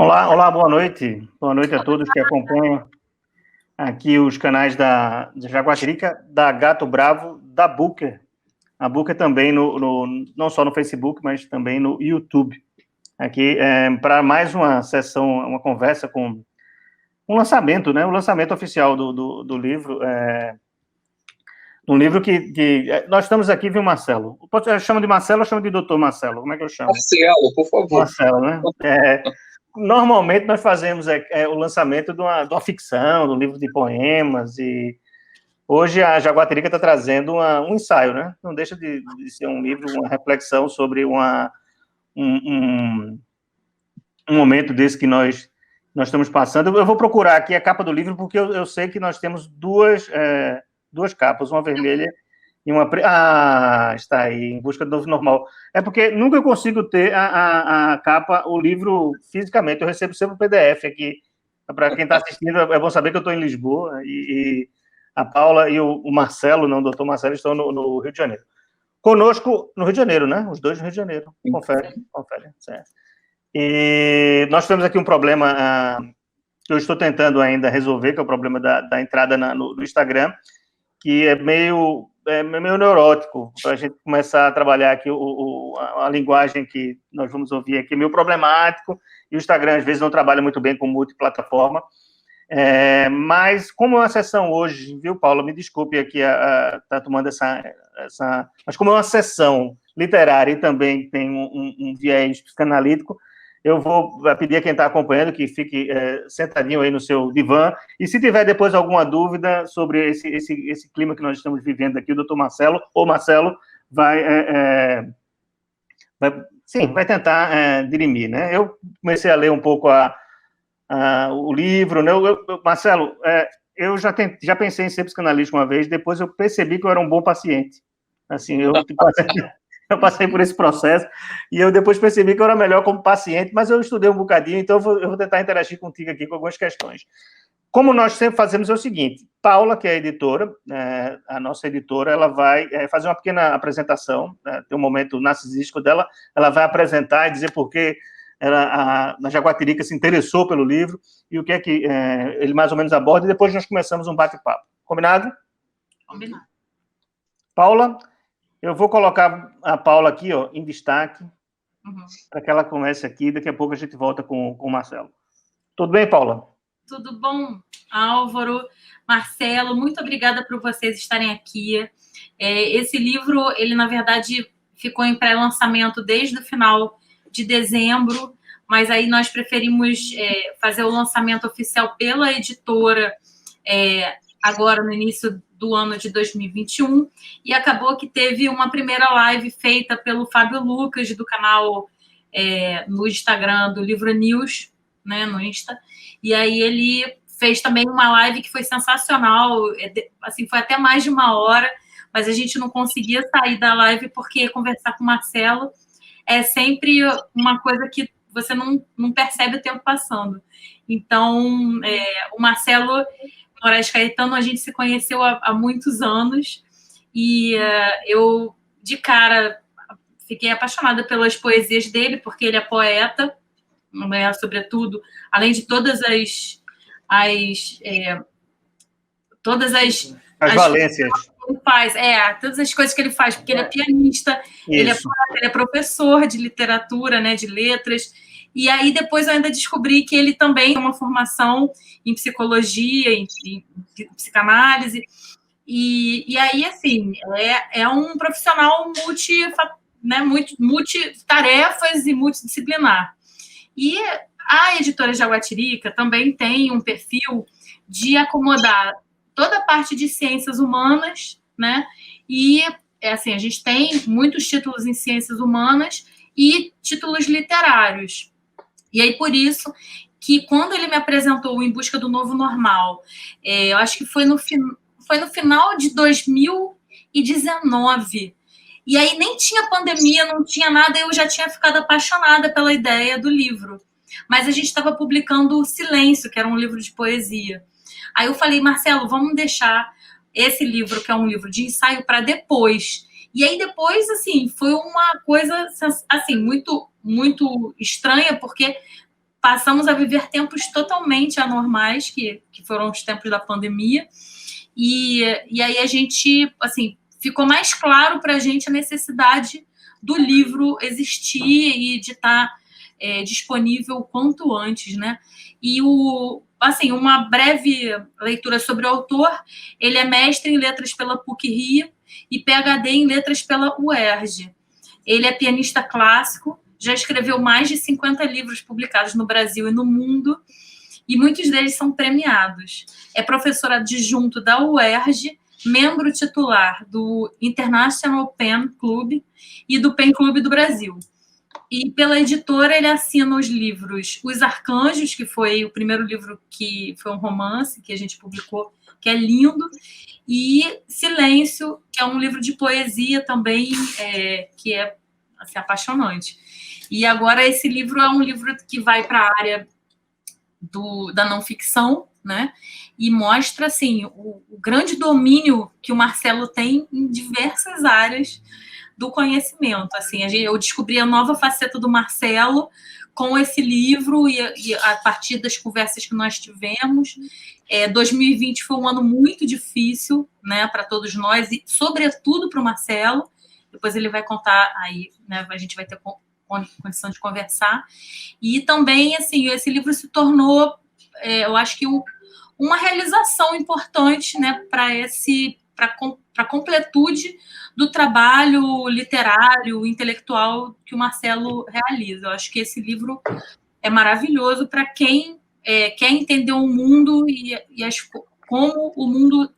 Olá, olá, boa noite. Boa noite a todos que acompanham aqui os canais da Jaguatirica, da Gato Bravo, da Booker. A Booker também, não só no Facebook, mas também no YouTube. Aqui, para mais uma sessão, uma conversa com um lançamento, né? O lançamento oficial do livro. Um livro que nós estamos aqui, viu, Marcelo? Eu chamo de Marcelo ou chamo de doutor Marcelo? Como é que eu chamo? Marcelo, por favor. Marcelo, né? Normalmente nós fazemos o lançamento de uma ficção, de um livro de poemas, e hoje a Jaguatirica está trazendo um ensaio, né? Não deixa de ser um livro, uma reflexão sobre um momento desse que nós estamos passando. Eu vou procurar aqui a capa do livro, porque eu sei que nós temos duas capas, uma vermelha e uma preta. Ah, está aí, Em Busca do Novo Normal. É porque nunca eu consigo ter a capa, o livro fisicamente. Eu recebo sempre o PDF aqui. Para quem está assistindo, é bom saber que eu estou em Lisboa e a Paula e o Marcelo, não, o doutor Marcelo, estão no Rio de Janeiro. Conosco no Rio de Janeiro, né? Os dois no Rio de Janeiro. Confere. Certo. E nós temos aqui um problema que eu estou tentando ainda resolver, que é o problema da entrada no Instagram, que é meio neurótico, para a gente começar a trabalhar aqui a linguagem que nós vamos ouvir aqui, é meio problemático, e o Instagram, às vezes, não trabalha muito bem com multiplataforma. Mas, como é uma sessão hoje, viu, Paula? Me desculpe aqui tá tomando essa... Mas como é uma sessão literária e também tem um viés psicanalítico, eu vou pedir a quem está acompanhando que fique sentadinho aí no seu divã, e se tiver depois alguma dúvida sobre esse clima que nós estamos vivendo aqui, o doutor Marcelo, ou Marcelo, vai tentar dirimir, né? Eu comecei a ler um pouco o livro, né? Marcelo, eu já pensei em ser psicanalista uma vez, depois eu percebi que eu era um bom paciente. Assim, eu passei por esse processo e eu depois percebi que eu era melhor como paciente, mas eu estudei um bocadinho, então eu vou tentar interagir contigo aqui com algumas questões. Como nós sempre fazemos é o seguinte: Paula, que é a editora, a nossa editora, ela vai fazer uma pequena apresentação, tem um momento narcisístico dela, ela vai apresentar e dizer por que a Jaguatirica se interessou pelo livro e o que é que ele mais ou menos aborda, e depois nós começamos um bate-papo. Combinado? Combinado. Paula, eu vou colocar a Paula aqui, ó, em destaque, para que ela comece aqui, daqui a pouco a gente volta com o Marcelo. Tudo bem, Paula? Tudo bom, Álvaro, Marcelo, muito obrigada por vocês estarem aqui. Esse livro, ele, na verdade, ficou em pré-lançamento desde o final de dezembro, mas aí nós preferimos fazer o lançamento oficial pela editora agora no início do ano de 2021, e acabou que teve uma primeira live feita pelo Fábio Lucas, do canal no Instagram do Livro News, né, no Insta, e aí ele fez também uma live que foi sensacional, assim, foi até mais de 1 hora, mas a gente não conseguia sair da live porque conversar com o Marcelo é sempre uma coisa que você não percebe o tempo passando. Então, o Marcelo Moraes Caetano, a gente se conheceu há muitos anos, e eu, de cara, fiquei apaixonada pelas poesias dele, porque ele é poeta, né, sobretudo, além de todas as valências. Ele faz, todas as coisas que ele faz, porque ele é pianista, ele é professor de literatura, né, de letras, e aí depois eu ainda descobri que ele também tem uma formação em psicologia, em psicanálise, e aí, assim, é um profissional multitarefas e multidisciplinar. E a editora Jaguatirica também tem um perfil de acomodar toda a parte de ciências humanas, né? E, assim, a gente tem muitos títulos em ciências humanas e títulos literários. E aí, por isso que, quando ele me apresentou o Em Busca do Novo Normal, eu acho que foi no final de 2019, e aí nem tinha pandemia, não tinha nada, eu já tinha ficado apaixonada pela ideia do livro. Mas a gente estava publicando O Silêncio, que era um livro de poesia. Aí eu falei, Marcelo, vamos deixar esse livro, que é um livro de ensaio, para depois. E aí depois, assim, foi uma coisa assim, muito, muito estranha, porque passamos a viver tempos totalmente anormais, que foram os tempos da pandemia, e aí a gente, assim, ficou mais claro para a gente a necessidade do livro existir e de estar disponível o quanto antes, né? E assim, uma breve leitura sobre o autor: ele é mestre em letras pela PUC-Rio e PhD em letras pela UERJ. Ele é pianista clássico, já escreveu mais de 50 livros publicados no Brasil e no mundo, e muitos deles são premiados. É professor adjunto da UERJ, membro titular do International Pen Club e do Pen Club do Brasil. E pela editora ele assina os livros Os Arcanjos, que foi o primeiro livro que foi um romance que a gente publicou, que é lindo, e Silêncio, que é um livro de poesia também, que é assim, apaixonante. E agora esse livro é um livro que vai para a área da não ficção, né? E mostra assim o grande domínio que o Marcelo tem em diversas áreas do conhecimento. Assim, eu descobri a nova faceta do Marcelo com esse livro e a partir das conversas que nós tivemos. 2020 foi um ano muito difícil, né, para todos nós e sobretudo para o Marcelo. Depois ele vai contar aí, né, a gente vai ter condição de conversar. E também, assim, esse livro se tornou, eu acho que uma realização importante, né, para a completude do trabalho literário, intelectual que o Marcelo realiza. Eu acho que esse livro é maravilhoso para quem quer entender o mundo e como o mundo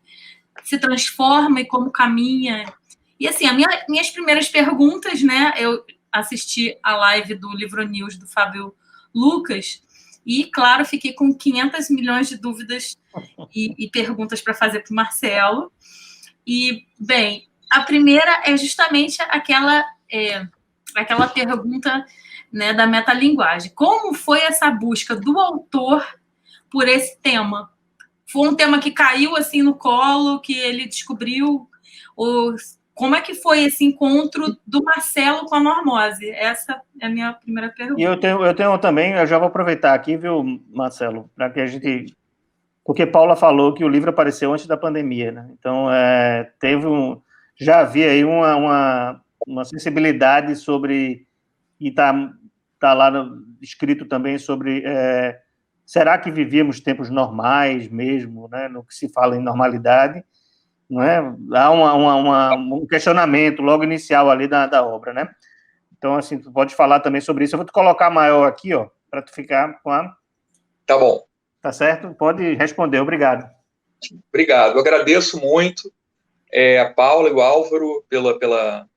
se transforma e como caminha. E, assim, minhas primeiras perguntas, né, eu assisti a live do Livro News do Fábio Lucas e, claro, fiquei com 500 milhões de dúvidas e perguntas para fazer para o Marcelo. E, bem, a primeira é justamente aquela pergunta, né, da metalinguagem. Como foi essa busca do autor por esse tema? Foi um tema que caiu assim no colo, que ele descobriu? Ou como é que foi esse encontro do Marcelo com a normose? Essa é a minha primeira pergunta. E eu tenho também, eu já vou aproveitar aqui, viu, Marcelo, para que a gente... Porque Paula falou que o livro apareceu antes da pandemia, né? Então, já havia aí uma sensibilidade sobre... E está lá escrito também sobre... será que vivíamos tempos normais mesmo, né? No que se fala em normalidade, não é? Há um questionamento logo inicial ali da obra, né? Então, assim, tu pode falar também sobre isso. Eu vou te colocar maior aqui, ó, para tu ficar com a... Tá bom. Tá certo? Pode responder, obrigado. Obrigado, eu agradeço muito a Paula e o Álvaro pela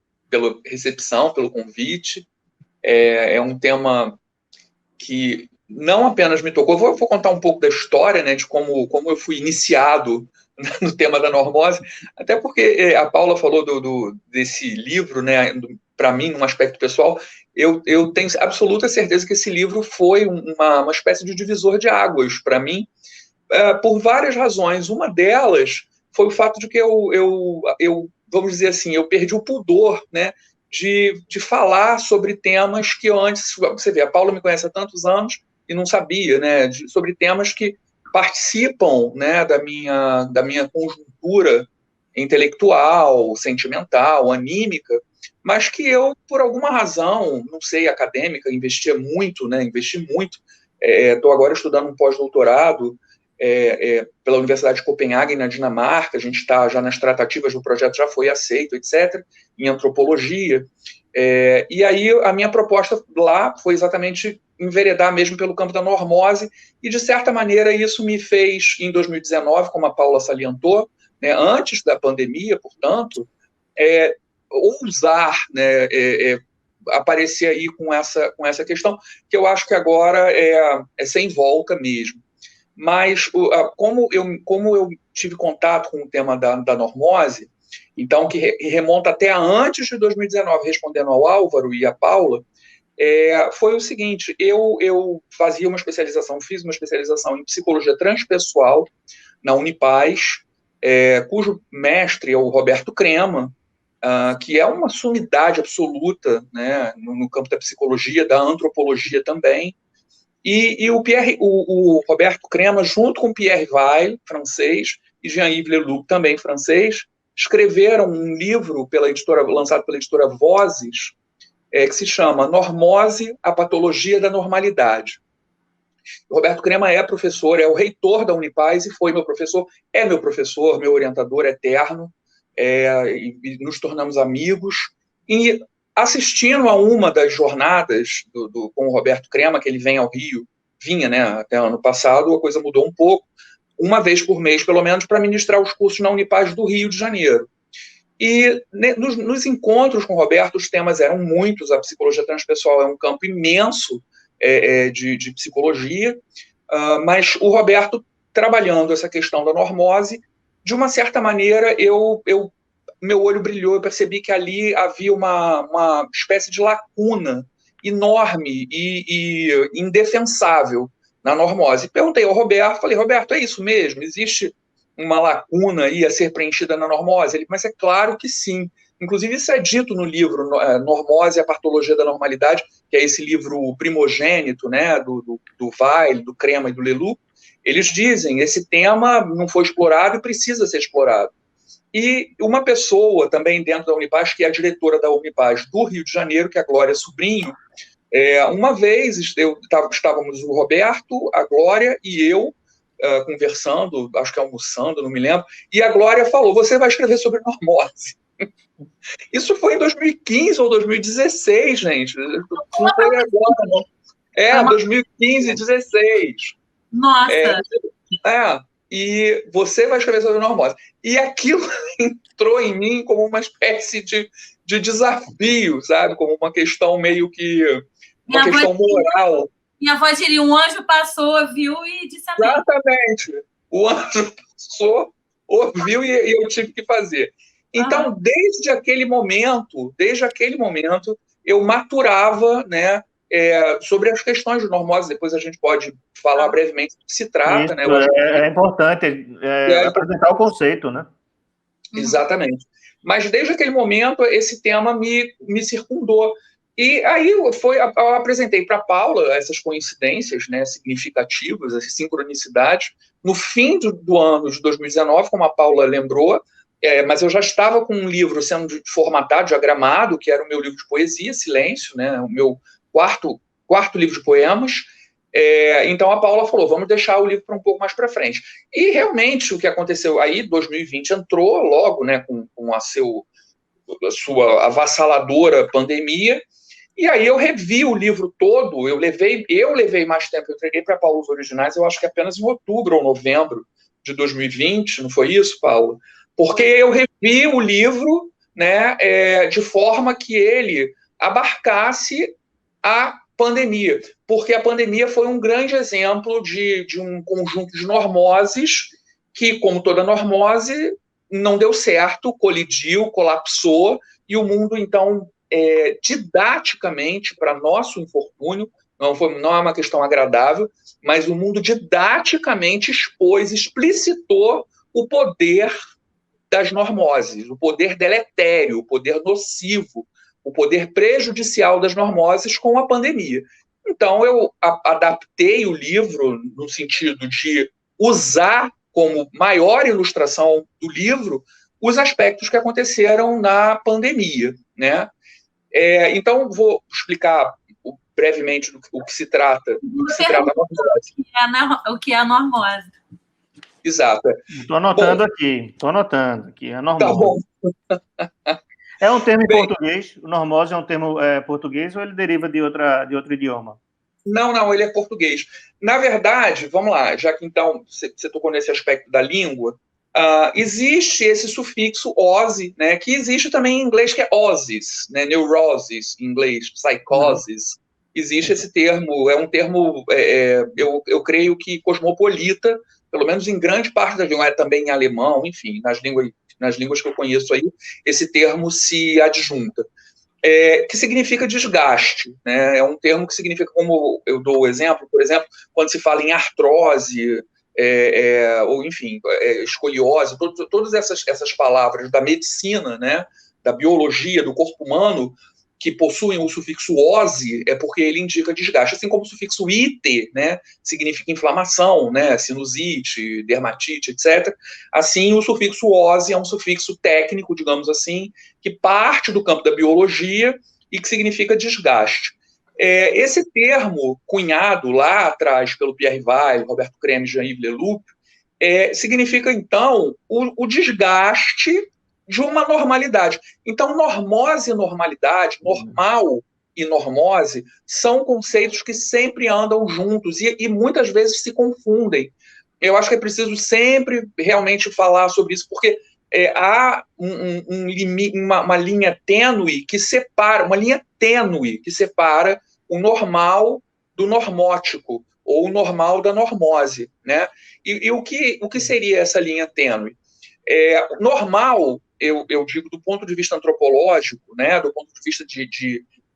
recepção, pelo convite. É um tema que não apenas me tocou, vou contar um pouco da história, né, de como eu fui iniciado no tema da normose, até porque a Paula falou desse livro, né, para mim, num aspecto pessoal, eu tenho absoluta certeza que esse livro foi uma espécie de divisor de águas para mim, por várias razões. Uma delas foi o fato de que eu vamos dizer assim, eu perdi o pudor, né, de falar sobre temas que eu antes, você vê, a Paula me conhece há tantos anos e não sabia, né, sobre temas que participam, né, da minha conjuntura intelectual, sentimental, anímica, mas que eu, por alguma razão, não sei, acadêmica, investi muito. Estou agora estudando um pós-doutorado pela Universidade de Copenhague, na Dinamarca. A gente está já nas tratativas do projeto, já foi aceito, etc., em antropologia. E aí a minha proposta lá foi exatamente enveredar mesmo pelo campo da normose, e de certa maneira isso me fez, em 2019, como a Paula salientou, né, antes da pandemia, portanto, ousar, né, aparecer aí com essa questão, que eu acho que agora é sem volta mesmo. Mas como eu tive contato com o tema da normose, então que remonta até antes de 2019, respondendo ao Álvaro e à Paula, foi o seguinte: eu fiz uma especialização em psicologia transpessoal na Unipaz, cujo mestre é o Roberto Crema, que é uma sumidade absoluta, né, no campo da psicologia, da antropologia também. E o Roberto Crema, junto com Pierre Weil, francês, e Jean-Yves Leloup, também francês, escreveram um livro lançado pela editora Vozes, que se chama Normose, a Patologia da Normalidade. O Roberto Crema é professor, é o reitor da Unipaz e foi meu professor, meu orientador eterno, e nos tornamos amigos. E assistindo a uma das jornadas com o Roberto Crema, que ele vem ao Rio, vinha, né, até ano passado, a coisa mudou um pouco, uma vez por mês, pelo menos, para ministrar os cursos na Unipaz do Rio de Janeiro. E nos encontros com o Roberto, os temas eram muitos, a psicologia transpessoal é um campo imenso de psicologia, mas o Roberto, trabalhando essa questão da normose, de uma certa maneira, meu olho brilhou, eu percebi que ali havia uma espécie de lacuna enorme e indefensável na normose. Perguntei ao Roberto, falei, Roberto, é isso mesmo? Existe uma lacuna aí a ser preenchida na normose? Ele, mas é claro que sim. Inclusive, isso é dito no livro Normose, a Patologia da Normalidade, que é esse livro primogênito, né, do Weil, do Crema e do Leloup. Eles dizem, esse tema não foi explorado e precisa ser explorado. E uma pessoa também dentro da Unipaz, que é a diretora da Unipaz do Rio de Janeiro, que é a Glória Sobrinho, uma vez estávamos o Roberto, a Glória e eu conversando, acho que almoçando, não me lembro, e a Glória falou, você vai escrever sobre normose. Isso foi em 2015 ou 2016, gente. Não foi agora, não. 2015, 2016. Nossa! E você vai escrever sobre normose. E aquilo entrou em mim como uma espécie de desafio, sabe? Como uma questão meio que... uma questão moral. Minha avó diria, um anjo passou, viu e disse amém. Exatamente. O anjo passou, ouviu e eu tive que fazer. Então, desde aquele momento, eu maturava, né, sobre as questões de normose. Depois a gente pode falar brevemente do que se trata. Isso, né? É importante apresentar o conceito, né? Exatamente. Mas desde aquele momento, esse tema me circundou. E aí eu apresentei para a Paula essas coincidências, né, significativas, essas sincronicidades, no fim do ano de 2019, como a Paula lembrou, mas eu já estava com um livro sendo formatado, diagramado, que era o meu livro de poesia, Silêncio, né, o meu quarto livro de poemas. Então a Paula falou, vamos deixar o livro para um pouco mais para frente. E realmente o que aconteceu aí, 2020 entrou logo, né, com a sua avassaladora pandemia. E aí eu revi o livro todo, eu levei mais tempo, eu entreguei para a Paula os originais, eu acho que apenas em outubro ou novembro de 2020, não foi isso, Paula? Porque eu revi o livro, né, de forma que ele abarcasse a pandemia, porque a pandemia foi um grande exemplo de um conjunto de normoses que, como toda normose, não deu certo, colidiu, colapsou, e o mundo, então, didaticamente, para nosso infortúnio, não é uma questão agradável, mas o mundo didaticamente explicitou o poder das normoses, o poder deletério, o poder nocivo, o poder prejudicial das normoses com a pandemia. Então, eu adaptei o livro no sentido de usar como maior ilustração do livro os aspectos que aconteceram na pandemia, né? Então, vou explicar brevemente o que se trata. O que é a normose. Exato. Estou anotando aqui, a normose. Tá bom. É um termo em português? O normose é um termo português ou ele deriva de outro idioma? Não, ele é português. Na verdade, vamos lá, já que então você tocou nesse aspecto da língua, existe esse sufixo "ose", né, que existe também em inglês, que é "osis", né, neurosis em inglês, psychosis. Existe esse termo, é um termo, eu creio que cosmopolita, pelo menos em grande parte da língua, também em alemão, enfim, nas línguas que eu conheço aí, esse termo se adjunta. Que significa desgaste, né? É um termo que significa, como eu dou o exemplo, por exemplo, quando se fala em artrose, ou enfim, escoliose, todas essas palavras da medicina, né, da biologia, do corpo humano, que possuem o sufixo -ose é porque ele indica desgaste, assim como o sufixo -ite, né, significa inflamação, né, sinusite, dermatite, etc. Assim, o sufixo -ose é um sufixo técnico, digamos assim, que parte do campo da biologia e que significa desgaste. Esse termo, cunhado lá atrás pelo Pierre Weil, Roberto Creme e Jean-Yves Leloup, significa, então, o desgaste de uma normalidade. Então, normose e normalidade, normal e normose, são conceitos que sempre andam juntos e muitas vezes se confundem. Eu acho que é preciso sempre realmente falar sobre isso, porque há uma linha tênue que separa, o normal do normótico, ou o normal da normose, né? E o que seria essa linha tênue? Normal, eu digo do ponto de vista antropológico, né, do ponto de vista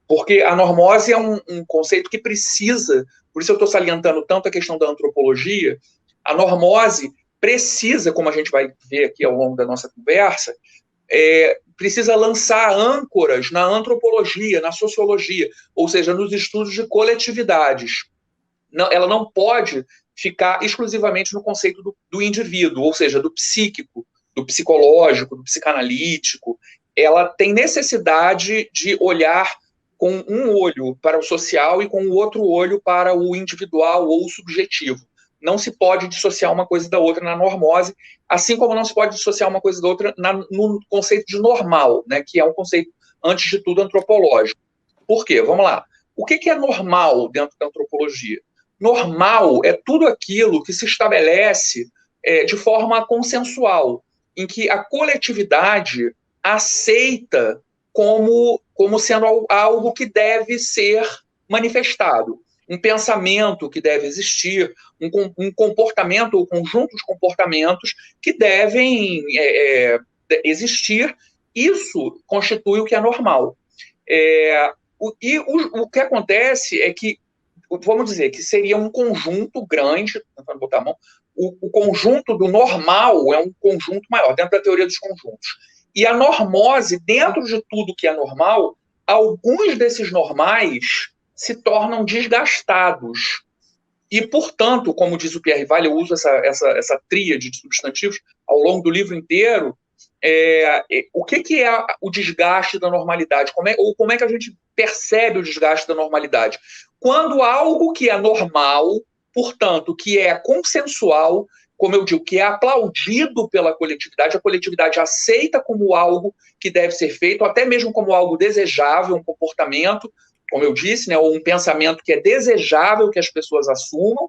porque a normose é um conceito que precisa, por isso eu estou salientando tanto a questão da antropologia, a normose precisa, como a gente vai ver aqui ao longo da nossa conversa, precisa lançar âncoras na antropologia, na sociologia, ou seja, nos estudos de coletividades. Ela não pode ficar exclusivamente no conceito do indivíduo, ou seja, do psíquico, do psicológico, do psicanalítico. Ela tem necessidade de olhar com um olho para o social e com o outro olho para o individual ou o subjetivo. Não se pode dissociar uma coisa da outra na normose, assim como não se pode dissociar uma coisa da outra no conceito de normal, né, que é um conceito, antes de tudo, antropológico. Por quê? Vamos lá. O que é normal dentro da antropologia? Normal é tudo aquilo que se estabelece de forma consensual, em que a coletividade aceita como sendo algo que deve ser manifestado, um pensamento que deve existir, um comportamento ou conjunto de comportamentos que devem existir. Isso constitui o que é normal. O que acontece é que, vamos dizer, que seria um conjunto grande, tentando botar a mão, o conjunto do normal é um conjunto maior, dentro da teoria dos conjuntos. E a normose, dentro de tudo que é normal, alguns desses normais se tornam desgastados. E, portanto, como diz o Pierre Weil, eu uso essa tríade de substantivos ao longo do livro inteiro. O que é o desgaste da normalidade? Como é que a gente percebe o desgaste da normalidade? Quando algo que é normal, portanto, que é consensual, como eu digo, que é aplaudido pela coletividade, a coletividade aceita como algo que deve ser feito, até mesmo como algo desejável, um comportamento, como eu disse, né, ou um pensamento que é desejável que as pessoas assumam.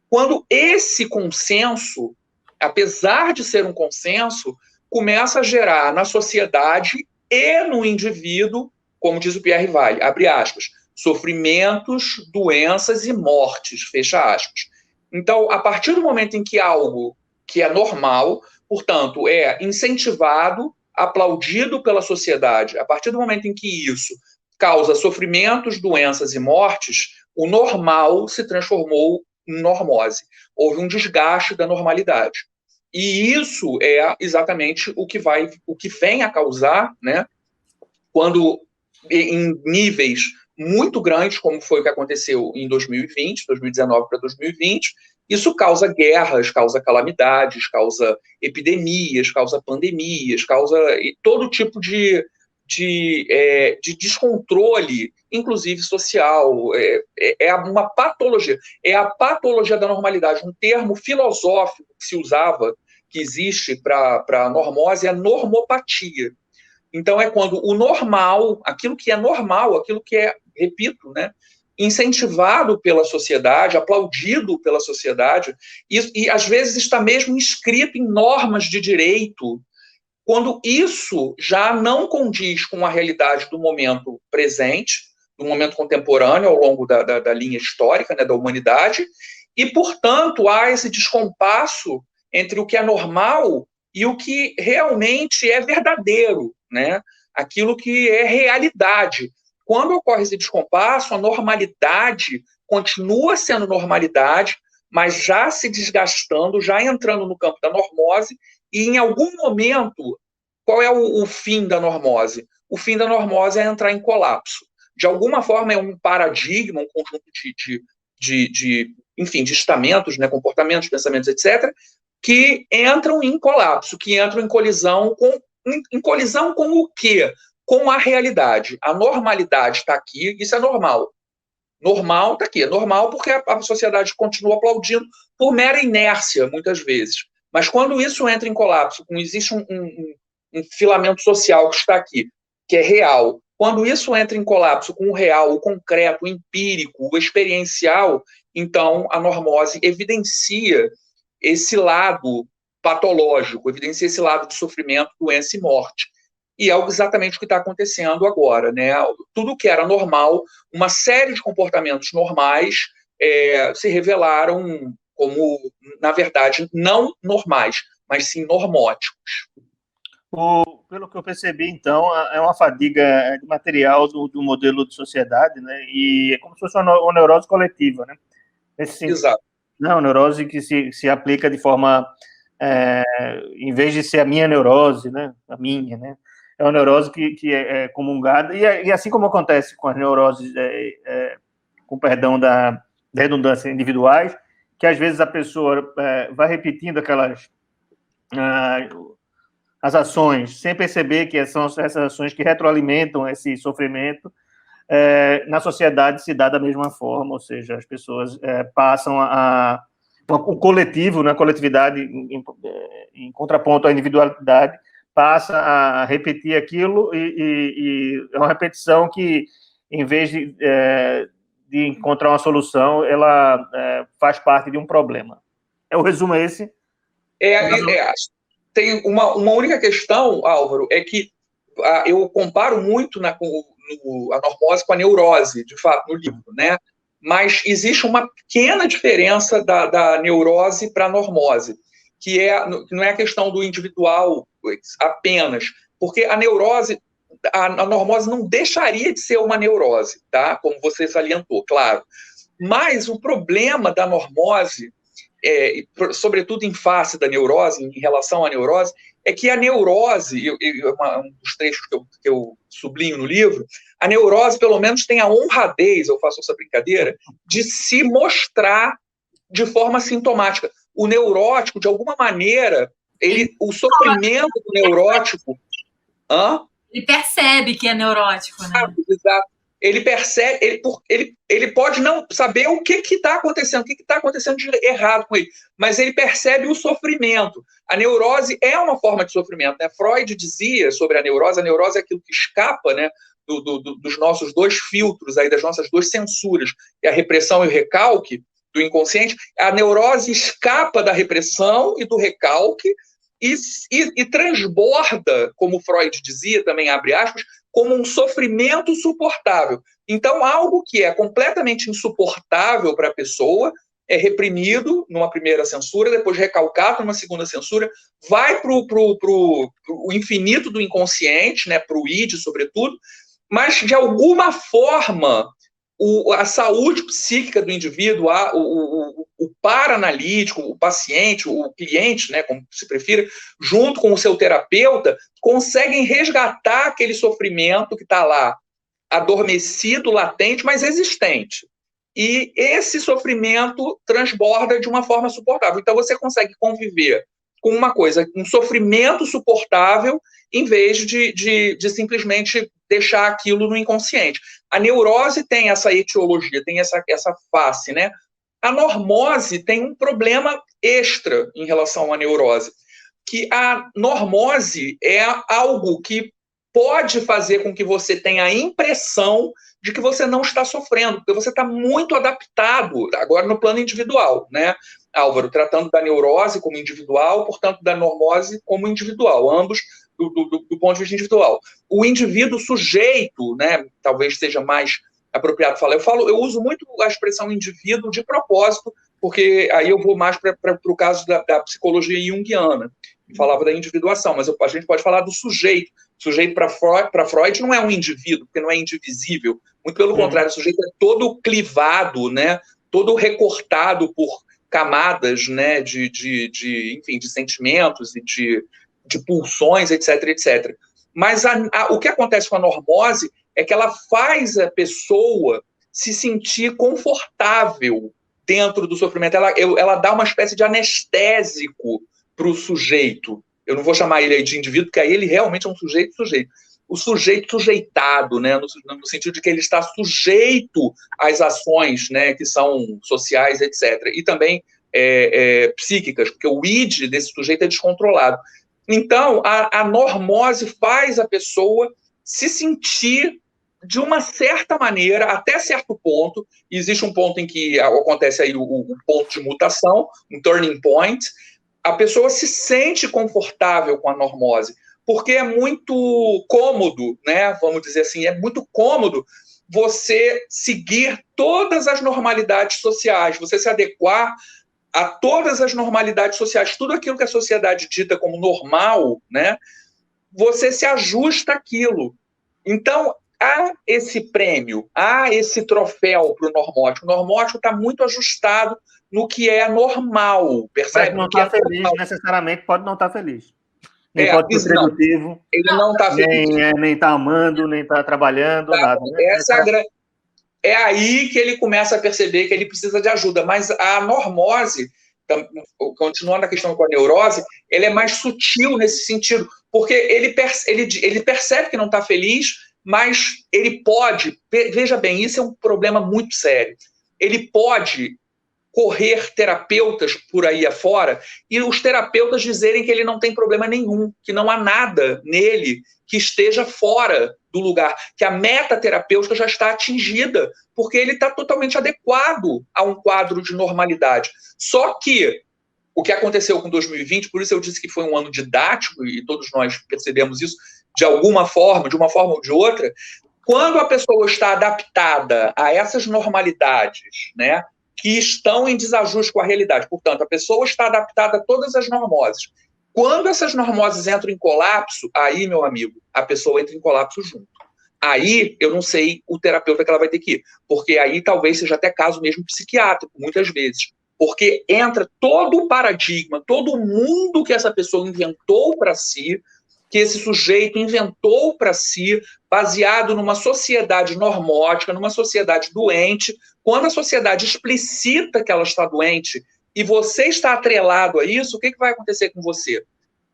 Quando esse consenso, apesar de ser um consenso, começa a gerar na sociedade e no indivíduo, como diz o Pierre Weil, abre aspas, sofrimentos, doenças e mortes, fecha aspas. Então, a partir do momento em que algo que é normal, portanto, é incentivado, aplaudido pela sociedade, a partir do momento em que isso causa sofrimentos, doenças e mortes, o normal se transformou em normose. Houve um desgaste da normalidade. E isso é exatamente o que vem a causar, né, quando em níveis muito grandes, como foi o que aconteceu em 2020, 2019 para 2020, isso causa guerras, causa calamidades, causa epidemias, causa pandemias, causa todo tipo de descontrole, inclusive social. É uma patologia. É a patologia da normalidade. Um termo filosófico que se usava, que existe para a normose, é a normopatia. Então, é quando o normal, aquilo que é normal, aquilo que é, repito, né, incentivado pela sociedade, aplaudido pela sociedade, e às vezes está mesmo inscrito em normas de direito, quando isso já não condiz com a realidade do momento presente, do momento contemporâneo, ao longo da linha histórica, né, da humanidade, e, portanto, há esse descompasso entre o que é normal e o que realmente é verdadeiro, né? Aquilo que é realidade. Quando ocorre esse descompasso, a normalidade continua sendo normalidade, mas já se desgastando, já entrando no campo da normose, e em algum momento, qual é o fim da normose? o fim da normose é entrar em colapso. De alguma forma, é um paradigma, um conjunto enfim, de estamentos, né, comportamentos, pensamentos, etc., que entram em colapso, que entram em colisão com o quê? Com a realidade. A normalidade está aqui, isso é normal. Normal está aqui, é normal porque a sociedade continua aplaudindo por mera inércia, muitas vezes. Mas quando isso entra em colapso, quando existe um filamento social que está aqui, que é real, quando isso entra em colapso com o real, o concreto, o empírico, o experiencial, então a normose evidencia esse lado patológico, evidencia esse lado de sofrimento, doença e morte. E é exatamente o que está acontecendo agora, né? Tudo que era normal, uma série de comportamentos normais se revelaram como, na verdade, não normais, mas sim normóticos. Pelo que eu percebi, então, é uma fadiga material do modelo de sociedade, né? E é como se fosse uma neurose coletiva, né? Exato. Não, neurose que se aplica de forma, em vez de ser a minha neurose, né? A minha, né? É uma neurose que é comungada, e assim como acontece com as neuroses, com perdão da redundância, individuais, que às vezes a pessoa vai repetindo as ações, sem perceber que são essas ações que retroalimentam esse sofrimento, na sociedade se dá da mesma forma, ou seja, as pessoas passam o coletivo, na coletividade, em contraponto à individualidade, passa a repetir aquilo e é uma repetição que, em vez de encontrar uma solução, ela faz parte de um problema. O resumo é esse? Tem uma única questão, Álvaro, é que eu comparo muito a normose com a neurose, de fato, no livro, né? Mas existe uma pequena diferença da neurose para a normose, que não é a questão do individual apenas, porque a normose não deixaria de ser uma neurose, tá? Como você salientou, claro. Mas o problema da normose, sobretudo em face da neurose, em relação à neurose, é que a neurose, um dos trechos que eu sublinho no livro, a neurose, pelo menos, tem a honradez, eu faço essa brincadeira, de se mostrar de forma sintomática. O neurótico, de alguma maneira, o sofrimento do neurótico... Ele percebe que é neurótico, né? Exato. Ele percebe, ele pode não saber o que está acontecendo, o que está acontecendo de errado com ele, mas ele percebe o sofrimento. A neurose é uma forma de sofrimento, né? Freud dizia sobre a neurose é aquilo que escapa, né, dos nossos dois filtros, aí, das nossas duas censuras, que é a repressão e o recalque do inconsciente. A neurose escapa da repressão e do recalque e transborda, como Freud dizia, também abre aspas, como um sofrimento suportável. Então, algo que é completamente insuportável para a pessoa é reprimido numa primeira censura, depois recalcado numa segunda censura, vai para o infinito do inconsciente, né, para o id, sobretudo, mas, de alguma forma, a saúde psíquica do indivíduo, o paranalítico, o paciente, o cliente, né, como se prefira, junto com o seu terapeuta, conseguem resgatar aquele sofrimento que está lá, adormecido, latente, mas existente. E esse sofrimento transborda de uma forma suportável. Então, você consegue conviver com uma coisa, um sofrimento suportável, em vez de simplesmente deixar aquilo no inconsciente. A neurose tem essa etiologia, tem essa face, né? A normose tem um problema extra em relação à neurose, que a normose é algo que pode fazer com que você tenha a impressão de que você não está sofrendo, porque você está muito adaptado, agora no plano individual, né, Álvaro? Tratando da neurose como individual, portanto, da normose como individual, ambos do ponto de vista individual. O indivíduo sujeito, né, talvez seja mais apropriado falar. Eu uso muito a expressão indivíduo de propósito, porque aí eu vou mais para o caso da psicologia junguiana, que falava da individuação, mas a gente pode falar do sujeito. O sujeito para Freud não é um indivíduo, porque não é indivisível. Muito pelo contrário, o sujeito é todo clivado, né, todo recortado por camadas, né, enfim, de sentimentos e de pulsões, etc, etc. Mas o que acontece com a normose é que ela faz a pessoa se sentir confortável dentro do sofrimento. Ela dá uma espécie de anestésico para o sujeito. Eu não vou chamar ele aí de indivíduo, porque aí ele realmente é um sujeito. O sujeito sujeitado, né, no sentido de que ele está sujeito às ações, né, que são sociais, etc. E também psíquicas, porque o id desse sujeito é descontrolado. Então, a normose faz a pessoa se sentir de uma certa maneira, até certo ponto. Existe um ponto em que acontece aí o ponto de mutação, um turning point. A pessoa se sente confortável com a normose, porque é muito cômodo, né? Vamos dizer assim, é muito cômodo você seguir todas as normalidades sociais, você se adequar a todas as normalidades sociais, tudo aquilo que a sociedade dita como normal, né? Você se ajusta àquilo. Então, há esse prêmio, há esse troféu para o normótico. O normótico está muito ajustado no que é normal, percebe? Mas não está feliz, normal. Necessariamente pode não estar feliz. Nem pode ser produtivo. Ele não está feliz. Nem está amando, nem está trabalhando, nada. Né? É aí que ele começa a perceber que ele precisa de ajuda. Mas a normose, continuando a questão com a neurose, ele é mais sutil nesse sentido, porque ele percebe que não está feliz, mas ele pode, veja bem, isso é um problema muito sério, ele pode correr terapeutas por aí afora e os terapeutas dizerem que ele não tem problema nenhum, que não há nada nele que esteja fora do lugar, que a meta terapêutica já está atingida, porque ele está totalmente adequado a um quadro de normalidade. Só que o que aconteceu com 2020, por isso eu disse que foi um ano didático, e todos nós percebemos isso de alguma forma, de uma forma ou de outra, quando a pessoa está adaptada a essas normalidades, né, que estão em desajuste com a realidade, portanto, a pessoa está adaptada a todas as normoses. Quando essas normoses entram em colapso, aí, meu amigo, a pessoa entra em colapso junto. Aí, eu não sei o terapeuta que ela vai ter que ir, porque aí talvez seja até caso mesmo psiquiátrico, muitas vezes. Porque entra todo o paradigma, todo o mundo que essa pessoa inventou para si, que esse sujeito inventou para si, baseado numa sociedade normótica, numa sociedade doente. Quando a sociedade explicita que ela está doente e você está atrelado a isso, o que vai acontecer com você?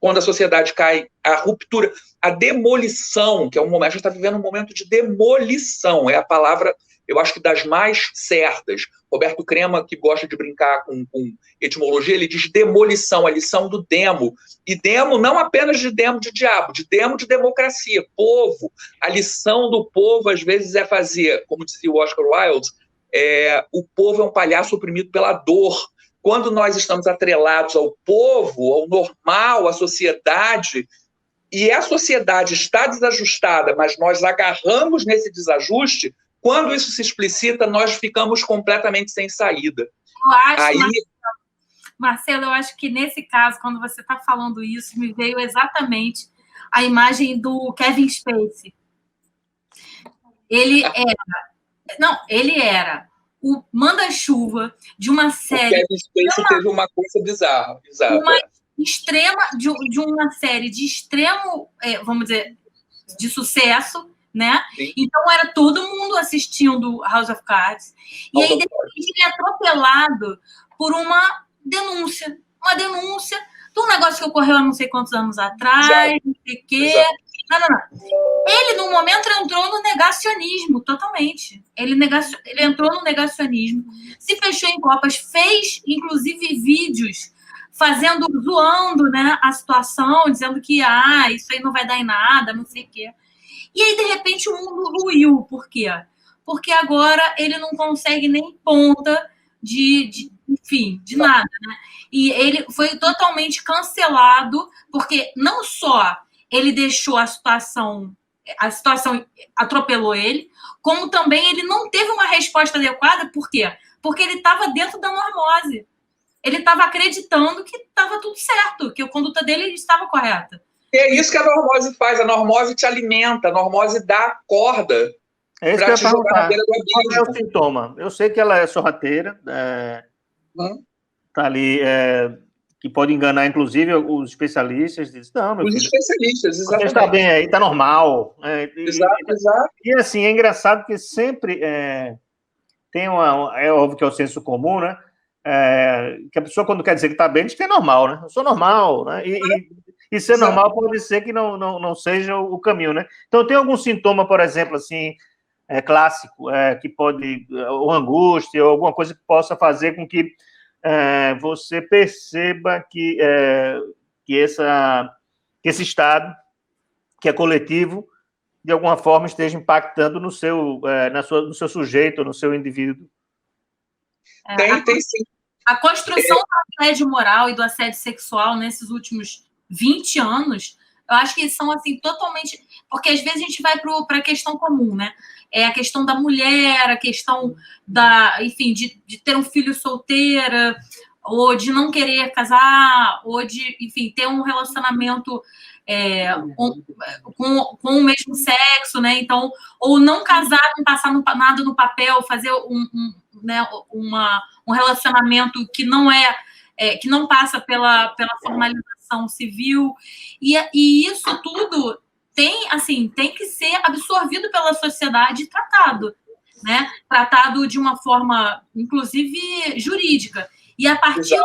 Quando a sociedade cai, a ruptura, a demolição, que é um momento, a gente está vivendo um momento de demolição, é a palavra, eu acho que das mais certas. Roberto Crema, que gosta de brincar com etimologia, ele diz demolição, a lição do demo. E demo não apenas de demo de diabo, de demo de democracia, povo. A lição do povo, às vezes, é fazer, como dizia o Oscar Wilde, o povo é um palhaço oprimido pela dor. Quando nós estamos atrelados ao povo, ao normal, à sociedade, e a sociedade está desajustada, mas nós agarramos nesse desajuste, quando isso se explicita, nós ficamos completamente sem saída. Eu acho, Marcelo, eu acho que nesse caso, quando você está falando isso, me veio exatamente a imagem do Kevin Spacey. Ele era o manda-chuva de uma série... O Kevin Spacey teve uma coisa bizarra. De uma série de extremo, vamos dizer, de sucesso, né? Sim. Então era todo mundo assistindo House of Cards. E aí, de repente, ele é atropelado por uma denúncia de um negócio que ocorreu há não sei quantos anos atrás, não sei o quê. Não. Ele, no momento, entrou no negacionismo, totalmente. Ele entrou no negacionismo, se fechou em copas, fez, inclusive, vídeos zoando, né, a situação, dizendo que isso aí não vai dar em nada, não sei o quê. E aí, de repente, o mundo ruiu. Por quê? Porque agora ele não consegue nem ponta de nada, né? E ele foi totalmente cancelado, porque não só ele deixou a situação atropelou ele, como também ele não teve uma resposta adequada. Por quê? Porque ele estava dentro da normose. Ele estava acreditando que estava tudo certo, que a conduta dele estava correta. E é isso que a normose faz. A normose te alimenta, a normose dá corda para te jogar na beira do abismo. Qual é o sintoma? Eu sei que ela é sorrateira, tá ali que pode enganar, inclusive, os especialistas. Dizem, não, meu Os filho, especialistas, você exatamente. está bem aí, está normal. Exato. E, assim, é engraçado que sempre tem é óbvio que é o senso comum, né? Que a pessoa, quando quer dizer que está bem, diz que é normal, né? Eu sou normal, né? E ser Exato. normal pode ser que não seja o caminho, né? Então, tem algum sintoma, por exemplo, assim, clássico, que pode, ou angústia, ou alguma coisa que possa fazer com que você perceba que esse estado, que é coletivo, de alguma forma esteja impactando no seu sujeito, no seu indivíduo. Tem sim. A construção do assédio moral e do assédio sexual nesses últimos 20 anos, eu acho que são, assim, totalmente... Porque, às vezes, a gente vai para a questão comum, né? É a questão da mulher, a questão enfim, de ter um filho solteira, ou de não querer casar, ou de, enfim, ter um relacionamento com o mesmo sexo, né? Então, ou não casar, não passar nada no papel, fazer um relacionamento que que não passa pela formalização civil, e isso tudo tem que ser absorvido pela sociedade e tratado, né? Tratado de uma forma, inclusive, jurídica. E a partir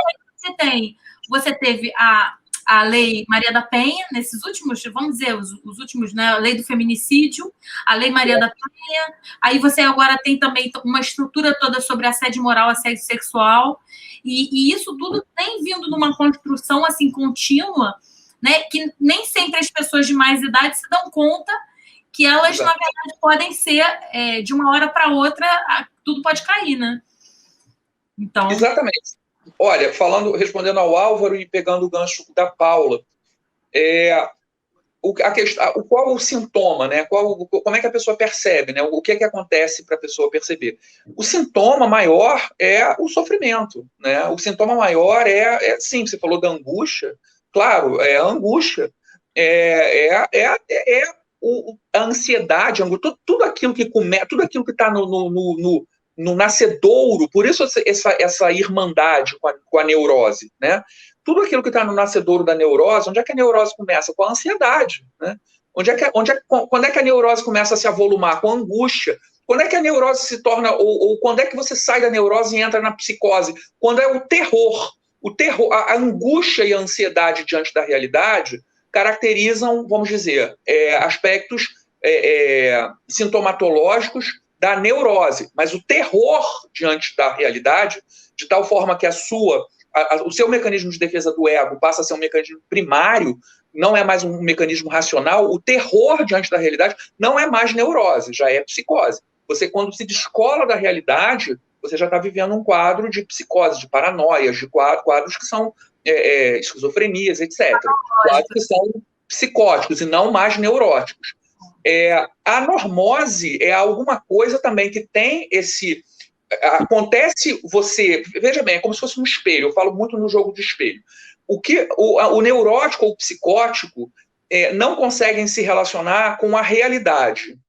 daí você teve a Lei Maria da Penha, nesses últimos, vamos dizer, os últimos, né? A Lei do Feminicídio, a Lei Maria da Penha, aí você agora tem também uma estrutura toda sobre assédio moral, assédio sexual, e isso tudo tem vindo numa construção, assim, contínua, né? Que nem sempre as pessoas de mais idade se dão conta que elas, na verdade, podem ser, de uma hora para outra, tudo pode cair, né? Então... Exatamente. Olha, respondendo ao Álvaro e pegando o gancho da Paula, qual o sintoma, né? Como é que a pessoa percebe, né? O que é que acontece para a pessoa perceber? O sintoma maior é o sofrimento, né? O sintoma maior sim, você falou da angústia, claro, é a angústia, a ansiedade, tudo aquilo que está no nascedouro, por isso essa irmandade com a neurose, né? Tudo aquilo que está no nascedouro da neurose, onde é que a neurose começa? Com a ansiedade, né? Quando é que a neurose começa a se avolumar? Com a angústia. Quando é que a neurose se torna, ou quando é que você sai da neurose e entra na psicose? Quando é o terror. A angústia e a ansiedade diante da realidade caracterizam, vamos dizer, aspectos sintomatológicos da neurose, mas o terror diante da realidade, de tal forma que o seu mecanismo de defesa do ego passa a ser um mecanismo primário, não é mais um mecanismo racional, o terror diante da realidade não é mais neurose, já é psicose. Você, quando se descola da realidade, você já está vivendo um quadro de psicose, de paranoias, de quadros que são esquizofrenias, etc. Quadros que são psicóticos e não mais neuróticos. A normose é alguma coisa também que tem acontece veja bem, é como se fosse um espelho, eu falo muito no jogo de espelho. O neurótico ou o psicótico não conseguem se relacionar com a realidade.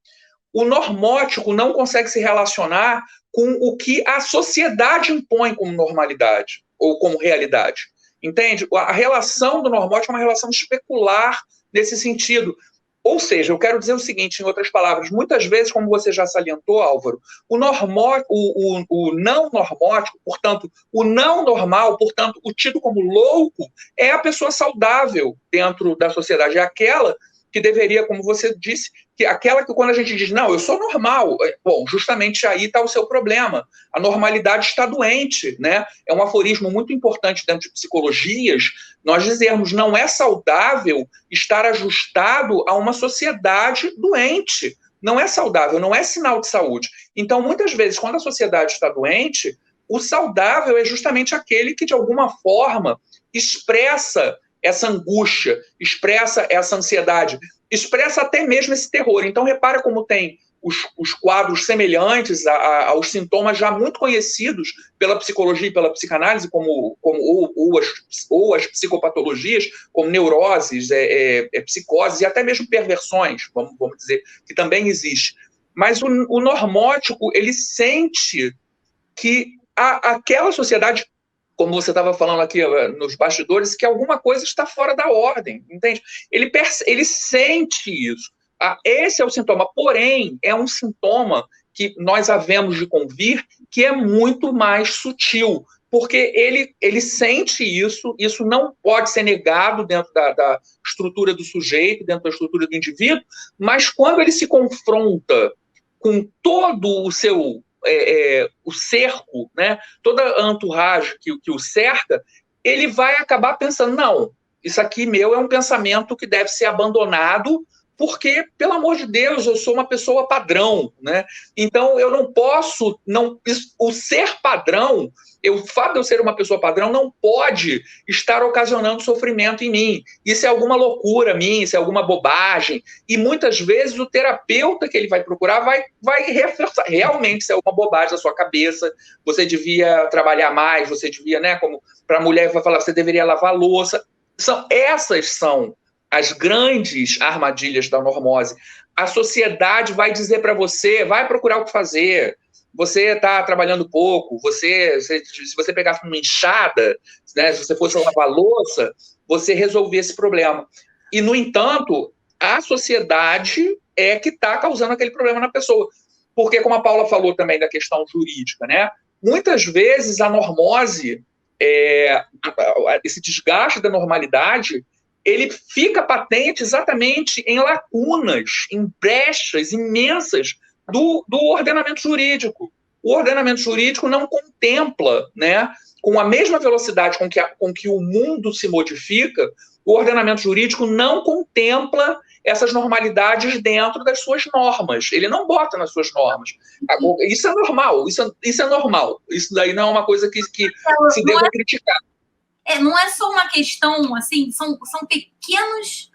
O normótico não consegue se relacionar com o que a sociedade impõe como normalidade ou como realidade. Entende? A relação do normótico é uma relação especular nesse sentido. Ou seja, eu quero dizer o seguinte, em outras palavras, muitas vezes, como você já salientou, Álvaro, o não normótico, portanto, o não normal, portanto, o tido como louco, é a pessoa saudável dentro da sociedade, é aquela que deveria, como você disse, aquela que quando a gente diz, não, eu sou normal, bom, justamente aí está o seu problema. A normalidade está doente, né? É um aforismo muito importante dentro de psicologias, nós dizermos, não é saudável estar ajustado a uma sociedade doente. Não é saudável, não é sinal de saúde. Então, muitas vezes, quando a sociedade está doente, o saudável é justamente aquele que, de alguma forma, expressa essa angústia, expressa essa ansiedade, expressa até mesmo esse terror. Então, repara como tem os quadros semelhantes aos sintomas já muito conhecidos pela psicologia e pela psicanálise, ou as psicopatologias, como neuroses, psicoses e até mesmo perversões, vamos dizer, que também existe. Mas o normótico, ele sente que aquela sociedade como você estava falando aqui nos bastidores, que alguma coisa está fora da ordem, entende? Ele sente isso. Esse é o sintoma, porém, é um sintoma que nós havemos de convir que é muito mais sutil, porque ele sente isso não pode ser negado dentro da estrutura do sujeito, dentro da estrutura do indivíduo, mas quando ele se confronta com todo o seu o cerco, né, toda a entourage que o cerca, ele vai acabar pensando, não, isso aqui meu é um pensamento que deve ser abandonado, porque, pelo amor de Deus, eu sou uma pessoa padrão, né? Então, eu não posso... o ser padrão, o fato de eu ser uma pessoa padrão não pode estar ocasionando sofrimento em mim. Isso é alguma loucura minha, isso é alguma bobagem. E, muitas vezes, o terapeuta que ele vai procurar vai reforçar. Realmente, isso é uma bobagem da sua cabeça. Você devia trabalhar mais, você devia, né? Como para a mulher, vai falar, você deveria lavar a louça. Essas são as grandes armadilhas da normose. A sociedade vai dizer para você, vai procurar o que fazer, você está trabalhando pouco, se você pegasse uma enxada, né, se você fosse lavar louça, você resolvia esse problema. E, no entanto, a sociedade é que está causando aquele problema na pessoa. Porque, como a Paula falou também da questão jurídica, né, muitas vezes a normose, esse desgaste da normalidade, ele fica patente exatamente em lacunas, em brechas imensas do ordenamento jurídico. O ordenamento jurídico não contempla, né, com a mesma velocidade com que o mundo se modifica, o ordenamento jurídico não contempla essas normalidades dentro das suas normas. Ele não bota nas suas normas. Isso é normal, isso é normal. Isso daí não é uma coisa que se deva criticar. Não é só uma questão, assim, são pequenas